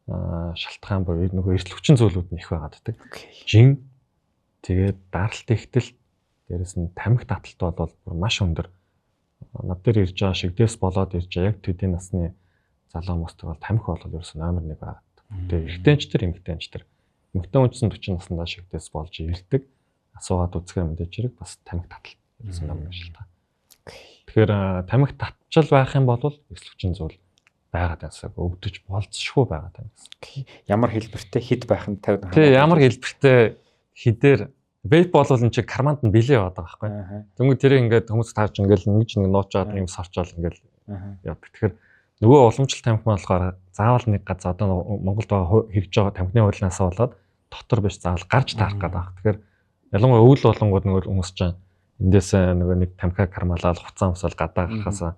шалтгаан буюу нөгөө эрсдэл хүчин зүйлүүд нь их байгаад байдаг. Жин тэгээд даралт ихтэл дээрэс нь тамхи таталт бол бүр маш өндөр. Над дээр ирж байгаа шигдээс болоод ирж байгаа яг төдийн насны залуу хүмүүст бол тамхи бол ерөөс номер 1 байгаад. Тэгээд эрэгтэйчдэр эмэгтэйчдэр эмэгтэй хүн 40 наснаа шигдээс болж ирдэг. Асуугаад үзэхээр мэдээж хэрэг бас тамхи таталт ерөөс номер 1 шалтгаан. Тэгэхээр тамхи татчил байх юм бол эрсдэл хүчин зүйл байгаад байсаг өвдөж болцсохгүй байгаад байна гэсэн. Ямар хэлбэртэй хэд байх нь 50. Тий, ямар хэлбэртэй хідээр вейп болвол энэ чи карманд нь билээ яваад байгаа байхгүй. Тэнгүүд тэрийг ингээд хүмүүс таарч ингээд ингэж нэг нуучаад юм сорчоол ингээд яадаг. Тэгэхээр нөгөө уламжлалт тамхи болохоор заавал нэг гац одоо Монголд байгаа хэрэгж байгаа тамхины хуулиас болоод дотор биш заавал гарч таарах гэдэг байна. Тэгэхээр ялангуяа өвөл болонгууд нөгөө хүмүүс чинь эндээс нөгөө нэг тамхи кармалаад хуцаа өмсөл гадаа гарахаас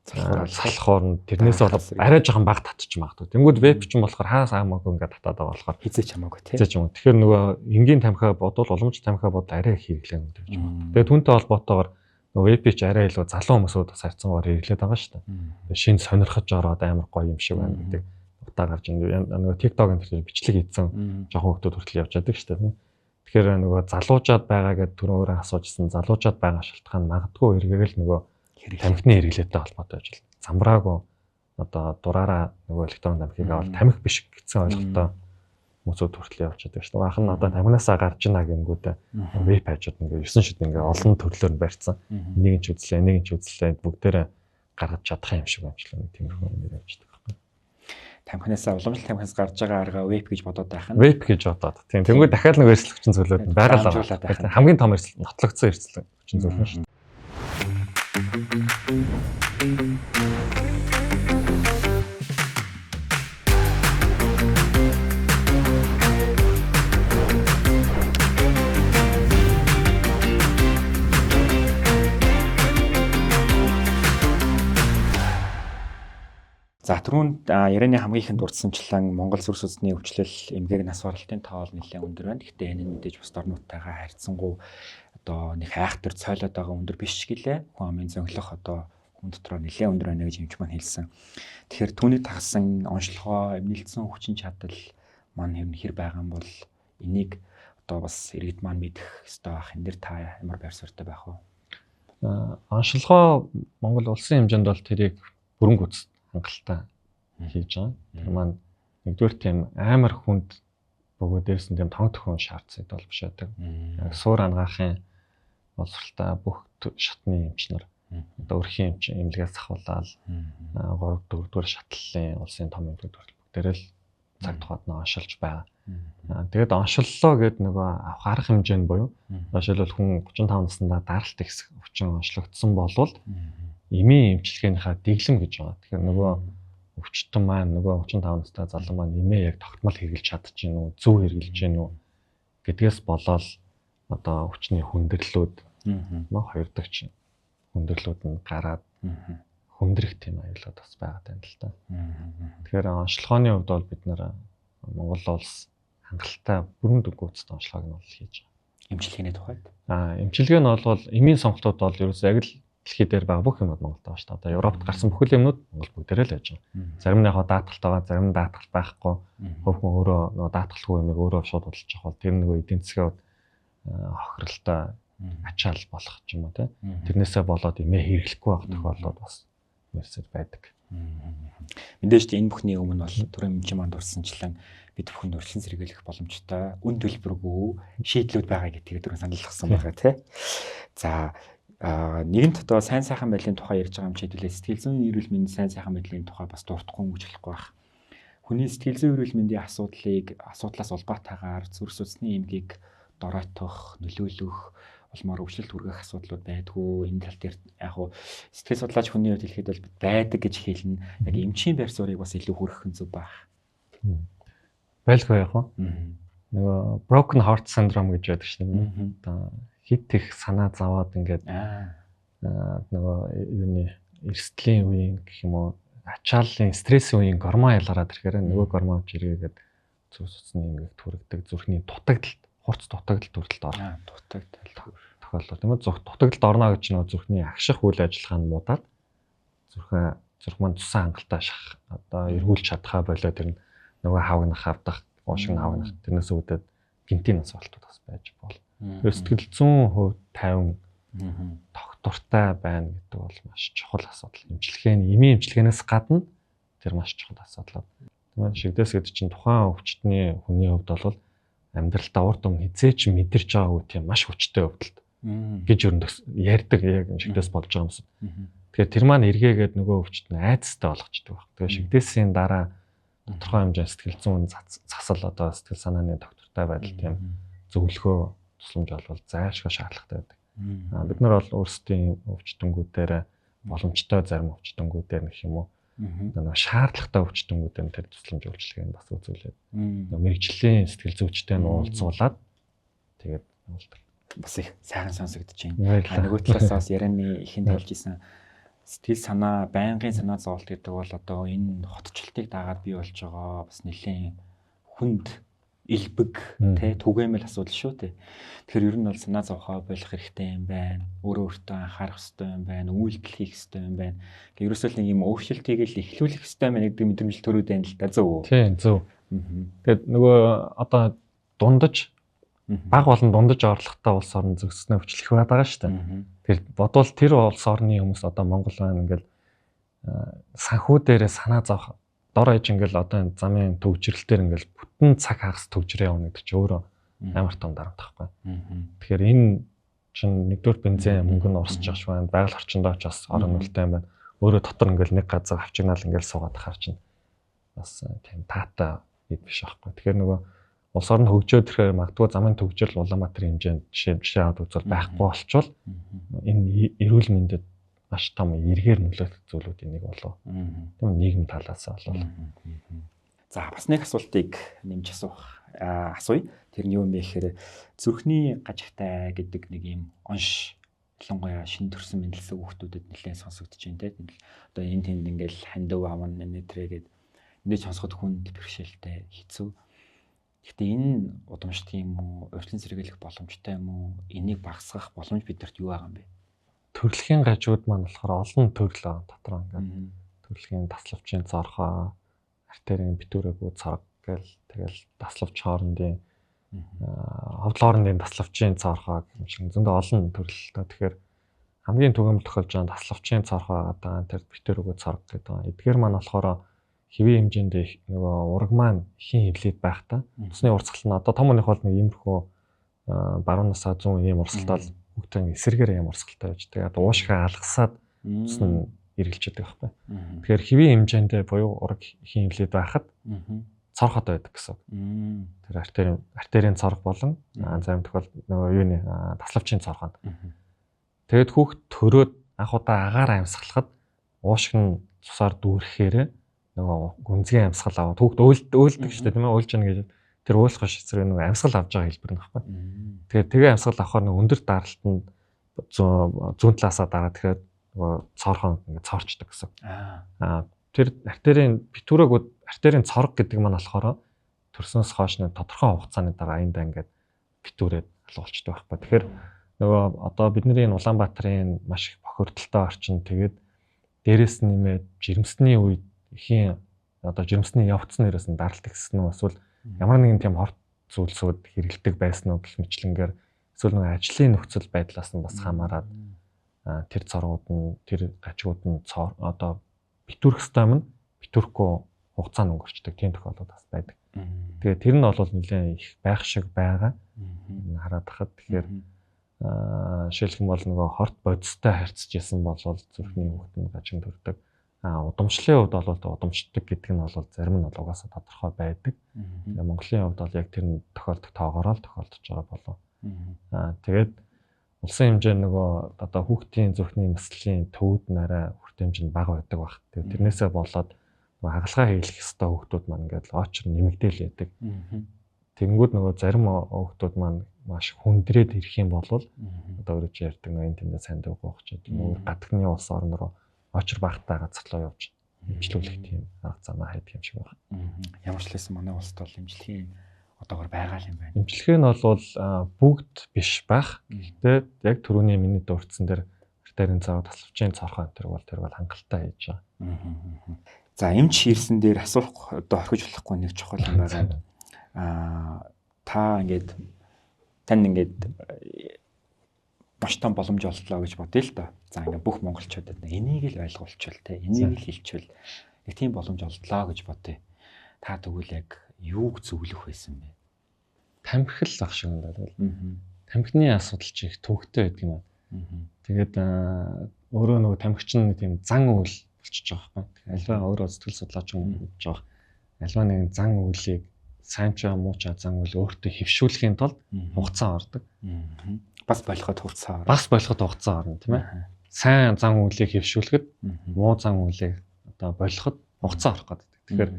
салхоор нь тэрнээс бол арай жоохон баг татчих магадгүй. Тэнгүүд вейп ч юм болохоор хаас аамаагүй ингээд татаад байгаа болохоор хизээч хамаагүй тий. Хизээч юм. Тэгэхээр нөгөө энгийн тамхи бодвол уламжлалт тамхи бод арай их хэрэглэн гэж байна. Тэгээд түүнтэй холбоотойгоор нөгөө вейп ч арай илүү залуу хүмүүсүүд бас харьцангуйгаар хэрэглээд байгаа шүү дээ. Шинэ сонирхож ороод амар гоё юм шиг байна гэдэг утаа гарч нөгөө TikTok энэ төр бичлэг хийсэн жоохон хүмүүс хүртэл явж байдаг шүү дээ. Тэгэхээр нөгөө залуужаад байгаа гэдэг түрүүн өөрөө асуужсэн залуужаад байгаа шалтгаан магадгүй эргээл нөгөө тамхины хэрэглээтэй холбоотой байж л замбраагүй одоо дураараа нөгөө электрон тамхиг авал тамхи биш гэсэн ойлголттой хүмүүсүүд хүртэл явж байгаа шүү дээ. Анх нь одоо тамхинасаа гарч ийна гингүүтээ вейп хажууд ингээ 9 шид ингээ олон төрлөөр нь барьсан. Энийг ч үзлээ бүгдээрээ гаргаж чадах юм шиг байна л тиймэрхүү юм явж байгаа. Тамхинасаа уламжлалт тамхинаас гарч байгаа арга вейп гэж бодоод байх нь. Вейп гэж бодоод. Тийм. Тэнгүүд дахиад нэг эрсдэл хүчин зүйлүүд байгаа л байгаа. Хамгийн том эрсдэл нотлогдсон эрсдэл хүчин зүйл нь шүү. За түрүүнд ярианы хамгийн ихэнд дурдсанчлан Монгол сүрс үзний өвчлөл эмгэг нас баралтын тоол нэлээд өндөр байна. Гэхдээ энэ нь мэдээж бус орнуудтайгаа харьцангуй одоо нэг хайхтар цойлоод байгаа өндөр биш гэлээ. Хүн амын зөнглөх одоо хүн дотроо нэлээд өндөр байна гэж юмч маань хэлсэн. Тэгэхээр түүний тагсан онцлогоо эмнэлцэн хүчин чадал маань хэр байгаа юм бол энийг одоо бас иргэд маань мэдэх ёстой байх. Энд дэр та ямар байр суурьтай байх вэ? Онцлогоо Монгол улсын хэмжээнд бол тэрийг бүрэн гүйцэд хангалттай хийж байгаа. Тэр маань нэгдүгээр тийм амар хүнд бөгөөд дээрс нь тийм тоног төхөн шаардсан бол биш байдаг. Яг суур ангаахын боловсралтай бүх шатны эмчнэр одоо өрхийн эмч эмнэлгээс ахуулаад 3-4 шатлалын улсын том эмнэлгүүд бүгдээрээ л цаг тухайд нь оншилж байгаа. Тэгээд оншиллоо гэд нөгөө авах арга хэмжээ нь буюу жишээлбэл хүн 35 наснда даралт ихсэх өвчин онцлогдсон болвол эмийн эмчилгээнийхаа дэглэм гэж байгаа. Тэгэхээр нөгөө өвчтөн маань нөгөө 35 настай залуу маань эмээ яг тогтмол хэрэгжилж чадчих юм уу, зөв хэрэгжилж гин үү гэдгээс болоод одоо өвчний хүндрэлүүд хоёр дахь хүндрэлүүд нь гараад хүндрэх тийм аюулууд бас байгаа юм л та. Тэгэхээр онцлогооны хувьд бол бид нар Монгол улс хангалттай бүрэн гүйцэд онцлогоог нь бол хийж байгаа. Эмчилгээний тухайд. Эмчилгээ нь бол эмийн сонголтууд бол ерөөсөө яг л дэлхий дээр байгаа бүх юмуд Монголд байгаа шүү дээ. Одоо Европт гарсан бүхэл юмнууд Монгол бүгдээрээ л байж байгаа. Зарим нь яг даатгалт байгаа, зарим нь даатгалт байхгүй. Хөвгөн өөрөө нөгөө даатгалгүй юмыг өөрөө шууд бодлож авах бол тэр нөгөө эдийн засгийн хохиролтой ачаал болох ч юм уу те. Тэрнээсээ болоод эмээ хэрэглэхгүй байх тохиолдол бас мерсэд байдаг. Мэдээж энэ бүхний өмнө бол төрийн хэмжээ манд урсанчлан бид бүхэнд урьдчилан сэргийлэх боломжтой үн төлбөргүй шийдлүүд байгаа гэдгийг түрүүн санал болгосон байгаа тий. За нэгэнт одоо сайн сайхан байдлын тухай ярьж байгаа юм чийдүүлээ сэтгэл зүйн эрүүл мэндийн сайн сайхан байдлын тухай бас дуртахгүй гэж болохгүй байх. Хүний сэтгэл зүйн эрүүл мэндийн асуудлаас улбаатайгаар зүрх судасны эмгийг доройтох, нөлөөлөх улмаар өвчлөлт хүргэх асуудлууд байдгүй. Энэ тал дээр яг хуу сэтгэл судлаач хүний хувьд хэлэхэд бол байдаг гэж хэлнэ. Яг эмчийн байр суурийг бас илүү хүргэх зүг байх. Байлгүй яг хуу. Нөгөө broken heart syndrome гэж байдаг шнэ. Одоо хит их санаа зовоод ингээд нөгөө юуны эрсдлийн үеийн гэх юм уу ачааллын стрессийн үеийн гормон ялгараад ирэхээр нөгөө гормон жиргээгээд зүс усны эмгэг түрэгдэг зүрхний дутагдалт хурц дутагдалт төрөлд орно. Дутагдaltaл тохиолдол тийм үү дутагдалт орно гэж нөгөө зүрхний агших үйл ажиллагаа нь муудаад зүрх маань цусан хангалттай шах одоо эргүүлж чадхаа болоо тэр нөгөө хавгнах авдах уушиг хавгнах тэрнээс үүдээд гинтийн асуултууд бас байж болно. Тэр сэтгэл 100% 50 тогтвортой байна гэдэг бол маш чухал асуудал. Эмийн эмчилгээнээс гадна тэр маш чухал асуудал. Тэгмээ шигдээс гэдэг чинь тухайн өвчтний хүний хувьд бол амьдралдаа урд өмнө хизээч мэдэрч байгаагүй тийм маш хүчтэй өвдөлт гэж юу ярьдаг яг шигдээс болж байгаа юмсан. Тэгэхээр тэр маань эргээгээд нөгөө өвчт нь айцтай болгочдөг баг. Тэгээ шигдээсийн дараа тодорхой хэмжээний сэтгэл зүйн засал одоо сэтгэл санааны тогтвортой байдал тийм зөвлөгөө тусламж олвол зайлшгүй шаардлагатай байдаг. Бид нар бол өөрсдийн өвчтөнгүүдээр боломжтой зарим өвчтөнгүүдээр нэх юм уу нэг шаардлагатай өвчтөнгүүдээр тэр тусламж үйлчилгээг бас үзүүлээд мэрэгжлийн сэтгэл зүйчтэй нь уулзуулаад тэгээд уулздаг. Бас их сайхан сонсогдож байна. Нөгөө талаас бас ярианы ихэнд хэлж исэн сэтгэл санаа, байнгын санаа зовлт гэдэг бол одоо энэ хотчлтыг дагаад бий болж байгаа бас нэлээд хүнд илбэг тий түгээмэл асуудал шүү дээ. Тэгэхээр ер нь бол санаа зовхоо болох хэрэгтэй юм байна. Өөртөө анхаарах хэрэгтэй юм байна. Үйлдэл хийх хэрэгтэй юм байна. Ерөөсөө нэг юм өөрчлөлтийг л эхлүүлэх хэрэгтэй юм гэдэг мэдрэмж төрөөд байна л да зөв үү? Тийм зөв. Тэгээд нөгөө одоо дундаж баг болон дундаж орлоготой улс орн зөвснөө өвчлөх байгаа шүү дээ. Тэр бодвол тэр улс орны хүмүүс одоо Монгол байна ингээл санхүү дээрээ санаа зовх дор хаяж ингээл одоо энэ замын төвчрэлтээр ингээл бүтэн цаг хагас төвчрээ явна гэдэг чинь өөрөө амар том дарамт байхгүй. Тэгэхээр энэ чинь нэгдүгээр бензин мөнгө нь урсж байгаа шүү байна. Байгаль орчиндөө ч бас орон нөлттэй юм байна. Өөрөө дотор ингээл нэг газар авчигнаал ингээл суугаад ахаар чинь бас тийм таатай бид биш байхгүй. Тэгэхээр нөгөө улс орнд хөгжөөд ирэхээр магадгүй замын төвжил Улаанбаатарын хэмжээнд жишээ аваад үзвэл байхгүй болчвол энэ эрүүл мэндэд маш том эргээр нөлөөлөх зүйлүүдийн нэг болов. Тийм нийгэм талаас болов. За бас нэг асуултыг нэмж асууя. Тэр нь юу юм бэ гэхээр зүрхний гажигтай гэдэг нэг юм онш ялангуяа шин төрсэн мэндэлсэн хүүхдүүдэд нэлээд сонсогдож байна тийм. Одоо энэ тэнд ингээл хандив аван нэтрээгээд энийг сонсоход хүнд бэрхшээлтэй хэцүү. Гэхдээ энэ удамшдаг юм уу? Урьдчилан сэргийлэх боломжтой юм уу? Энийг багасгах боломж бидэрт юу байгаа юм бэ? Төрөлхийн гажууд маань болохоор олон төрөл дотор ингээд төрөлхийн таславчийн цорхоо, артерийн битүүрэгүү цорг гэл тэгэл таславч хоорондын ховдол хоорондын таславчийн цорхоо гэх юм шиг зөндөө олон төрөлтэй. Тэгэхээр хамгийн түгээмэл тохиолж байгаа таславчийн цорхоо одоо тэр битүүрэгүү цорг гэдэг. Эдгээр маань болохоор хэвийн хэмжээнд нөгөө ураг маань ихийн хөвлөд байх та. Цусны урсгал нь одоо том хүнийх бол нэг иймэрхүү баруун насаа 100 ийм урсгалтай хүүхдийн эсэргээр юм урсгалтай байж. Тэгээд уушгаа алгасаад цус нь эргэлждэг байхгүй. Тэгэхээр хэвийн хэмжээндээ буюу ураг ихийн хөвлөд байхад цорхот байдаг гэсэн. Тэр артерийн цорх болон зарим тохиолдолд нөгөө юуны таславчийн цорхоо. Тэгээд хүүхд төрөөд анх удаа агаар амьсгалахад уушг нь цусаар дүүрэхээр нөгөө гүнзгий амьсгал аваад хүүхд өөлдөг шүү дээ тийм ээ уйлж яана гэж тэр уулах биш зэрэг нөгөө амьсгал авч байгаа хэлбэр нь байхгүй. Тэгэхээр тэгээ амьсгал авахаар нөгөө өндөр даралтанд зүүн талаасаа дараа тэгэхээр нөгөө цорхон ингээд цорчдаг гэсэн. Тэр артерийн битүүрэгүүд артерийн цорг гэдэг маань болохоор төрснөөс хойш нэг тодорхой хугацааны дараа аяндаа ингээд битүүрээд алуулчдаг байхгүй. Тэгэхээр нөгөө одоо бидний Улаанбаатарын маш их бохирдолтой орчин тэгээд дээрээс нэмээд жирэмсний үед ихийн одоо жирэмсний явц нэрээс нь даралт ихсэн нь эсвэл ямар нэгэн тийм хорт зүйлсүүд хэрэгэлдэг байсан уу гэх мэтлэнгээр эсвэл нэг ажлын нөхцөл байдлаас нь бас хамаарат тэр цоргууд нь тэр гажууд нь одоо битүүрэх стам нь битүүрэхгүй хугацаанд өнгөрчдөг тийм тохиолдол бас байдаг. Тэгээ тэр нь бол нэлээд их байх шиг байгаа. Хараад хахад тэгэхээр жишээлх юм бол нөгөө хорт бодистой харьцаж исэн бол зүрхний хүүхэд гажин төрдөг. Удамшлын хувьд бол удамшдаг гэдэг нь бол зарим нь бол угаасаа тодорхой байдаг. Тэгээ Монголын хувьд бол яг тэр нь тохиолдох тоогоор л тохиолдож байгаа болов. Тэгээд улсын хэмжээнд нөгөө одоо хүүхдийн зүрхний нислэлийн төвд нараа хүртэ хэмжээнд бага байдаг баг. Тэгээд тэрнээсээ болоод хагалгаа хийх ёстой хүүхдүүд маань ингээд очор нэмэгдээл яадаг. Тэнгүүд нөгөө зарим хүүхдүүд маань маш хүндрээд ирэх юм бол одоо өөрөө ч ярьдаг энэ тэндээ сайн дуу гоохч өөр гадагны улс орн руу очир багтаа газар руу явж имжлүүлэх тийм арга замаа хайдаг юм шиг байна. Ямар ч лсэн манай улсд бол имжлэгийн одоогор байгаа юм байна. Имжлэх нь бол бүгд биш байх. Гэхдээ яг түрүүний миний дурдсан дээр артерийн цаа тасалбчийн цорхоо энэ бол хангалттай хийж байгаа. За эмч хийрсэн дээр асуух одоо орхиж болохгүй нэг чухал юм байна. Та ингээд тань ингээд маш том боломж олдлоо гэж бодъё л доо. За ингээд бүх монголчуудад энийг л ойлгуулчихвал те энийг л хэлчихвэл нэг тийм боломж олдлоо гэж бодъё. Та тэгвэл яг юуг зөвлөх байсан бэ? Тамхил ах шиг юм байна. Тамхины асуудал чи их төвөгтэй байдаг юм аа. Тэгээд өөрөө нөгөө тамхич нь тийм зан үйл болчихж байгаа байхгүй. Альва өөрөө сэтгэл судлаач юм гэж байгаа. Альва нэгэн зан үйлийг сайн ч муу ч зан үйл өөртөө хөвшүүлэхийн тулд хугацаа ордог. Бас болоход хугацаа орно. Бас болоход хугацаа орно тийм ээ. Сайн зан үйлийг хөвшүүлэхэд муу зан үйлийг одоо болоход хугацаа орох гэдэг. Тэгэхээр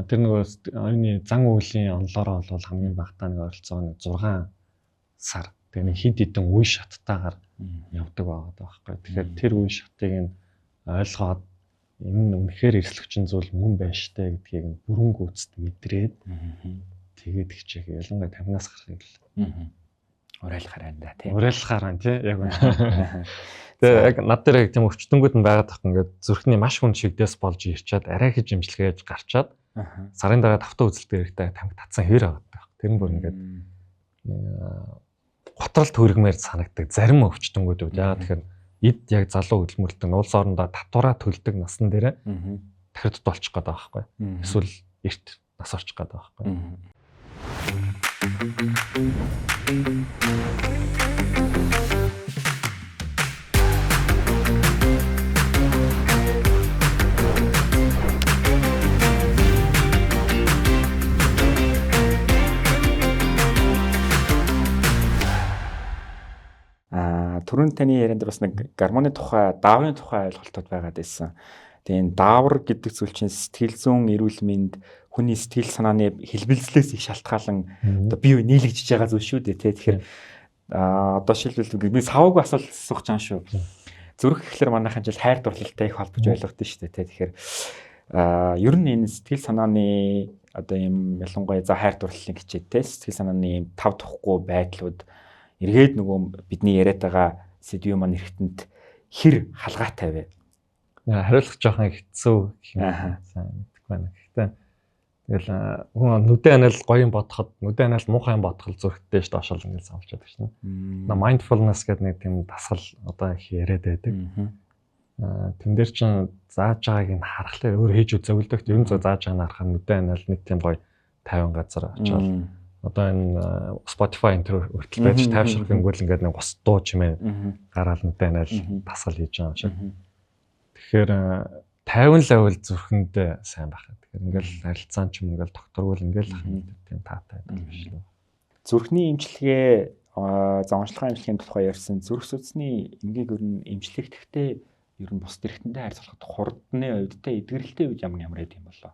тэр нөгөө оюуны зан үйлийн онлоороо бол хамгийн багтаа нэг ойролцоогоо 6 сар. Тэгээ нэг хид хідэн үе шаттайгаар явдаг байгаа байхгүй. Тэгэхээр тэр үе шатыг нь ойлгоод энэ үнэхээр эрсэлгчин зүйл мөн байна штэ гэдгийг нь бүрэн гүйцэд мэдрээд тэгээд хичээх ялангуяа тамнаас гарахыг л уриалахаар байна да тийм. Уриалахаар тий яг үнэ. Тэгээ яг над дээр яг тийм өвчтөнгүүд нь байгаад тах ингээд зүрхний маш хүн шигдээс болж ирчээд арай хийж имжлэгээж гарчаад сарын дараа тавтаа үзэлтэй хэрэгтэй тамхи татсан хэр байгаа. Тэр нь бүр ингээд готрол төргмээр санагдаг зарим өвчтөнгүүд яа тэгэхээр эд яг залуу хөдөлмөрлөлтөнд улс орондоо татвараа төлдөг насан дээр дахиад болчих гээд байгаа байхгүй. Эсвэл эрт нас орчих гээд байгаа байхгүй. Түрүүн таны ярианд бас нэг гормоны тухай, дааврын тухай ойлголтууд байгаад байсан. Тэгээд даавар гэдэг зүйл чинь сэтгэл зүйн эрүүл мэнд, хүний сэтгэл санааны хэлбэлзлээс их шалтгаалan одоо бие бие нийлэгдэж байгаа зүйл шүү дээ. Тэгэхээр одоо шилбэл би саваагүй асуулт асуух чам шүү. Зүрх гэхэлэр манайхан жил хайр дурлалтай их холбож ойлгохтой шүү дээ. Тэгэхээр ер нь энэ сэтгэл санааны одоо юм ялангуяа за хайр дурлалын хичээдтэй сэтгэл санааны юм тав тухгүй байдлууд эргээд нөгөө бидний яриад байгаа сэдвийн маань эргэтэнд хэр халгаатай вэ? Хариулах жоохон хэцүү гэх юм сайн мэдгүй байна. Гэхдээ тэгэл хүн нүдэн анал гоё юм бодоход нүдэн анал муухай юм бодоход зүрхтэй ш доошол ингэж самлчаад байна. Mindfulness гэдэг нэг тийм дасгал одоо их яриад байдаг. Тэн дээр чин зааж байгааг нь харахлаа өөр хийж үзэвлдэгт ер нь зааж байгааг нь харахад нүдэн анал нэг тийм гоё 50 газар очоод одоо энэ Spotify энэ төр хүртэл байж тайвшрах гингүүл ингээд нэг ус дуу чимээ гараал нүдэн анал дасгал хийж байгаа юм шиг. Тэгэхээр 50 левел зүрхэндээ сайн байх. Тэгэхээр ингээл харилцаан ч юм ингээл докторгүй ингээл ах юм тийм таатай байдаг биш үү. Зүрхний эмчилгээ зовлончлогын эмчилгээний тухай ярьсан. Зүрх судасны эмгээг ер нь эмчлэгдэхдээ ер нь бус тэрэгтэндээ харьцуулахад хурдны хувьдтай эдгэрэлтэй үед ямар байд юм болоо.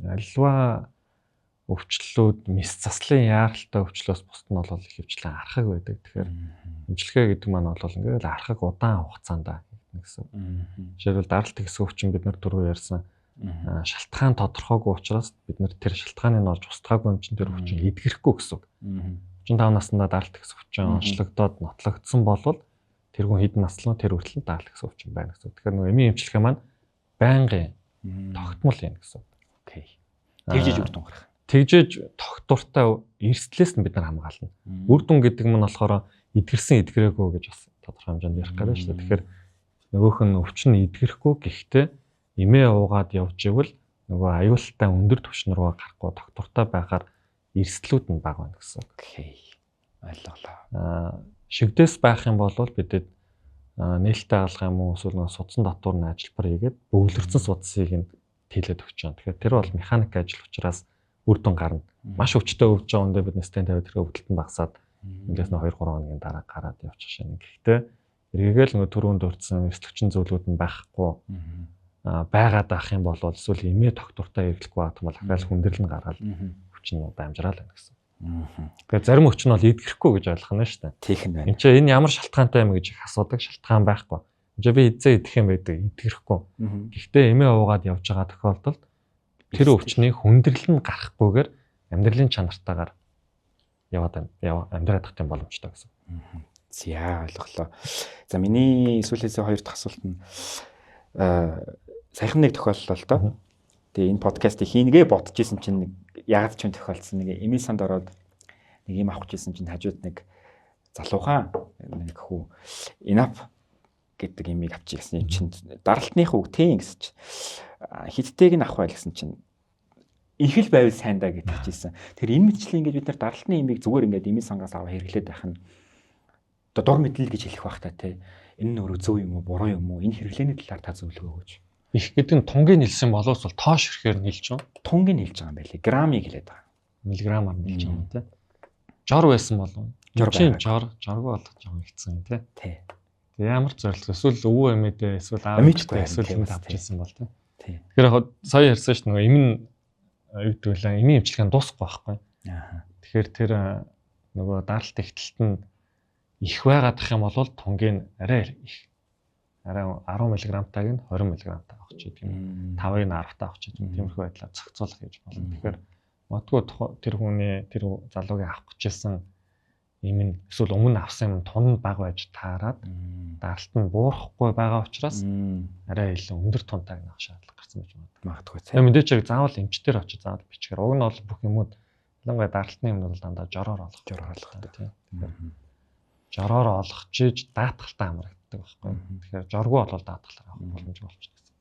Альва өвчлөлүүд мис заслын яаралтай өвчлөөс бусд нь бол хөвчлэн архаг байдаг. Тэгэхээр эмчилгээ гэдэг маань бол ингээл архаг удаан хугацаанд гэсэн. Жишээлбэл даралт гэсэн өвчин бид нар түрүү ярьсан шалтгаан тодорхойгүй учраас бид нар тэр шалтгааныг нь олж устгаагүй юм чинь тэр өвчин эдгэрэхгүй гэсэн үг. 35 наснда даралт гэсэн өвчин онцлогдоод нотлогдсон болвол тэр хүн хэдэн наслан тэр хүртэл даралт гэсэн өвчин байна гэсэн. Тэгэхээр нөгөө эмийн эмчилгээ маань байнгын тогтмол юм гэсэн. Окей. Тэгжиж үр дүн гарах. Тэгжиж тогтвортой эрсдлээс нь бид нар хамгаална. Үр дүн гэдэг нь болохоор эдгэрсэн эдгэрээгүй гэж бас тодорхой хэмжээнд ярих гэдэг шүү дээ. Тэгэхээр нөгөөх нь өвчин эдгэрэхгүй гэхдээ эмээ уугаад явж ивэл нөгөө аюултай өндөр түвшин рүү гарахгүй тогтвортой байхаар эрсдлүүд нь бага байна гэсэн. Окей. Ойлголоо. Шигдээс байх юм бол бидэд нээлттэй алга юм уу эсвэл судсан татвар нь ажилбар хийгээд бөглөрсөн судсыг нь тэлээд өгч байгаа. Тэгэхээр тэр бол механик ажил учраас үр дүн гарна. Маш өвчтөе өвж байгаа үндэ бид стен 50 тэрэг өвдөлтөнд багасаад ингээс нь 2-3 хоногийн дараа гараад явчих шин. Гэхдээ эргээгээл нөгөө түрүүнд дурдсан эрсдэлчин зүйлүүд нь байхгүй байгаад ах юм бол эсвэл эмээ доктортой эргэлэхгүй байх юм бол ахаал хүндрэл нь гараад өвчин дамжраал байна гэсэн. Тэгэхээр зарим өвчин бол идэхгүй гэж ойлгох нь шүү дээ. Тийх нь байна. Энд чинь энэ ямар шалтгаантай юм гэж их асуудаг шалтгаан байхгүй. Энд би эзээ идэх юм байдаг идэхгүй. Гэхдээ эмээ уугаад явж байгаа тохиолдолд тэр өвчний хүндрэл нь гарахгүйгээр амьдралын чанартаагаар яваад амьдраад тах юм боломжтой гэсэн. За ойлголоо. За миний сүүлээс хоёр дахь асуулт нь саяхан нэг тохиолдол л доо. Тэгээ энэ подкастыг хийнгээ бодож исэн чинь ягаад ч юм тохиолдсон нэг эми санд ороод нэг юм авах гэжсэн чинь хажууд нэг залуухан нэг хүү Enough гэдэг имийг авчихсан юм чинь даралтных үг тийм гэсэн чинь хиттэйг нь авах байл гэсэн чинь их л байвал сайн да гэж хэлжсэн. Тэр энэ мэтчлэн ингэж бид нар даралтны имийг зүгээр ингээд эми сангаас аваа хэрэглээд байх нь одоо дур мэдлэл гэж хэлэх байх та тий. Энэ нь өөрөө зөв юм уу буруу юм уу? Энэ хэрэглээний талаар та зөвлөгөө өгөөч. Их гэдэг нь тунгийн нэлсэн болоос бол тоош ирэхээр нэлж байгаа. Тунгийн хэлж байгаа юм байлээ. Грамыг хэлээд байгаа. Миллиграмаар нэлж байгаа юм тий. Жор байсан болов. Жоргүй болгож байгаа гэсэн юм тий. Тий. Тэгээ ямар зорилго эсвэл өвөө эмээдээ эсвэл аав ээжтэй эсвэл энд авчихсан бол тий. Тэгэхээр сая ярьсан шүү дээ эмэн үүдүүлэн эмийн эмчилгээ дуусахгүй байхгүй. Тэгэхээр тэр нөгөө даралт ихтэлт нь их байгаад ах юм бол тунгийн арай их арай 10 мг-тайг нь 20 мг-тай авах ч гэдэг юм. 5-ыг нь 10-тай авах ч гэдэг юм. Тиймэрхүү байдлаар зохицуулах гэж болно. Тэгэхээр магадгүй тэр хүний тэр залуугийн авах гэжсэн юм нь эсвэл өмнө авсан юм тун баг байж таарад даралт нь буурахгүй байгаа учраас арай илүү өндөр тунтайг авах шаардлага гарсан байж магадгүй. Тэгээ мэдээч яг заавал эмчтэр очиж заавал бичгээр уг нь бол бүх юмуд ялангуяа даралтны юм бол дандаа жороор олох тийм. Жороор олгочиж даатгалтай амрагддаг байхгүй. Тэгэхээр жоргүй болол даатгалаар авах боломж болчихсон.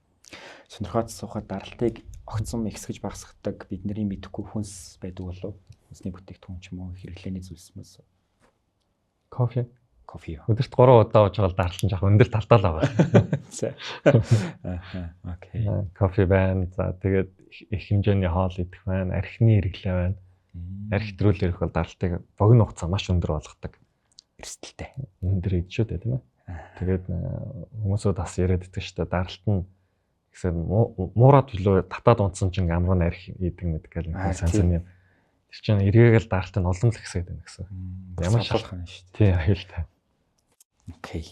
Сонирхоод суухад даралтыг огцом ихсгэж багасгадаг бидний мэдэхгүй хүнс байдаг болов. Хүнсний бүтээгдэхүүн ч юм уу хэрэглээний зүйлс мэс. Кофе. Өдөрт 3 удаа ууж байгаа даралт нь жоох өндөр талтай л байгаа. Окей. Кофе байна. За тэгээд их хэмжээний хоол идэх байна. Архины хэрэглээ байна. Архи төрөл ирэх бол даралтыг богино хугацаа маш өндөр болгодог. Эрсдэлтэй. Өндөр идэж шүү дээ тийм ээ. Тэгээд хүмүүсүүд бас яриад идэх шүү дээ. Даралт нь гэсэн муураад билүү татаад унтсан чинь амруу архи идэг мэдэг гэл сайн юм. Тэр чинь эргээгээл даралт нь олон л ихсээд байна гэсэн. Ямар шалах юм шүү дээ. Тий, аюултай. Окей.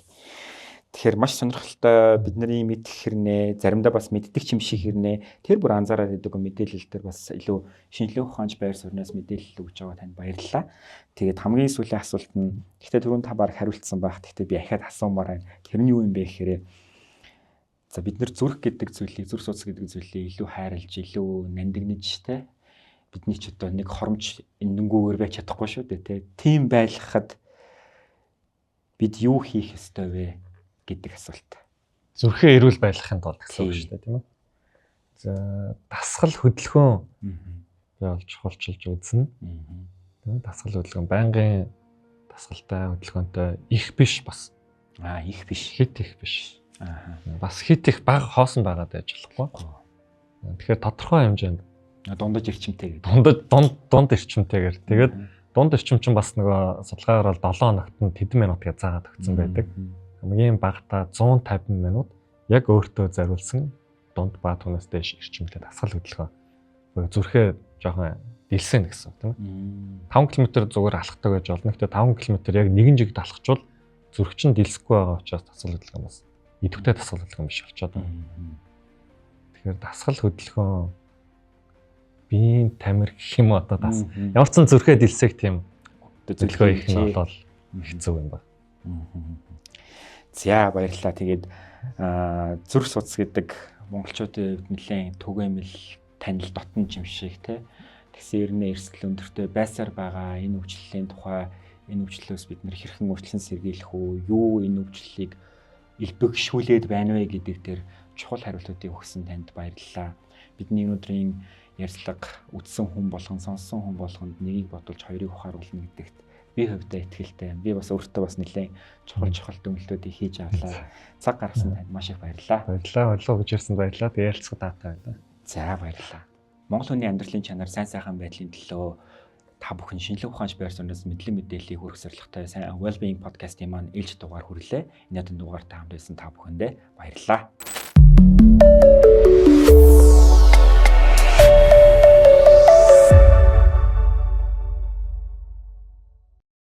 Тэгэхээр маш сонирхолтой бидний мэдэх хэрнээ, заримдаа бас мэддэг юм шиг хэрнээ тэр бүр анзаараад идэг мэдээлэл төр бас илүү шинжлэх ухаанч байр сууриас мэдээлэл өгж байгаа танд баярлалаа. Тэгээд хамгийн сүүлийн асуулт нь гэхдээ түрүүн та баг хариулсан байх. Гэхдээ би ахаад асуумаар байна. Тэр нь юу юм бэ гэхээр за бид нар зүрх гэдэг зүйлийг, зүрх судас гэдэг зүйлийг илүү хайрлаж, илүү нандинаж те бидний ч одоо нэг хоромж энэнгүүгээр байж чадахгүй шүү дээ те. Тийм байлгахад бид юу хийх ёстой вэ гэдэг асуулт. Зүрхээ эрүүл байлгахын тулд гэсэн үг шүү дээ тийм үү? За дасгал хөдөлгөөн би олж чухалчилж үзнэ. Тийм дасгал хөдөлгөөн байнгын дасгалтай хөдөлгөөнтэй их биш бас. Их биш. Хит их биш. Бас хит их бага хоосон байгаад байж болохгүй. Тэгэхээр тодорхой хэмжээнд дундаж эрчимтэй гэдэг. Дунд эрчимтэйгээр. Тэгээд дунд эрчим чинь бас нөгөө судалгаагаар бол 7 хоногт нь тэдэн минут гэж заагаад өгсөн байдаг. Хамгийн багтаа 150 минут яг өөртөө зориулсан дунд ба түүнээс дээш эрчимтэй дасгал хөдөлгөөн. Зүрхээ жоохон дэлсэн гэсэн үг тийм ээ. 5 км зүгээр алхдаг гэж болно. Гэхдээ 5 км яг нэгэн жигд алхачвал зүрх чинь дэлсэхгүй байгаа учраас дасгал хөдөлгөөн бас идэвхтэй дасгал хөдөлгөөн биш болчиход байна. Тэгэхээр дасгал хөдөлгөөн биеийн тамир гэх юм одоо бас ямар ч зүрхээ дэлсэх тийм зөвлөгөө их нь бол хэцүү юм байна. За баярлалаа. Тэгээд зүрх судас гэдэг монголчуудын нэлээд түгээмэл танил дотн юм шиг те. Тэгсэн ернээ эрсдэл өндөртэй байсаар байгаа энэ өвчлөлийн тухай энэ өвчлөлөөс бид нэр хэрхэн өвчлөн сэргийлэх үү? Юу энэ өвчлөлийг илбэгшүүлээд байна вэ гэдэг дээр чухал хариултуудыг өгсөн танд баярлалаа. Бидний өнөөдрийн ярьцлага үтсэн хүн болгон сонссон хүн болгонд нэгийг бодулж хоёрыг ухааруулна гэдэгт би хувьдаа итгэлтэй. Би бас өөртөө бас нэлээд чухал дүгнэлтүүдийг хийж авлаа. Цаг гаргасан танд маш их баярлалаа. Баярлалаа гэж ирсэн баярлалаа. Тэгээ ярилцах таатай байна. За баярлалаа. Монгол хүний амьдралын чанар сайн сайхан байдлын төлөө та бүхэн шинжлэх ухаанч байр сууриас мэдлэг мэдээллийг хүргэх зорилготой сайн Wellbeing podcast-ийн маань ээлж дугаар хүрлээ. Энэ удаа дугаартай хамт байсан та бүхэндээ баярлалаа.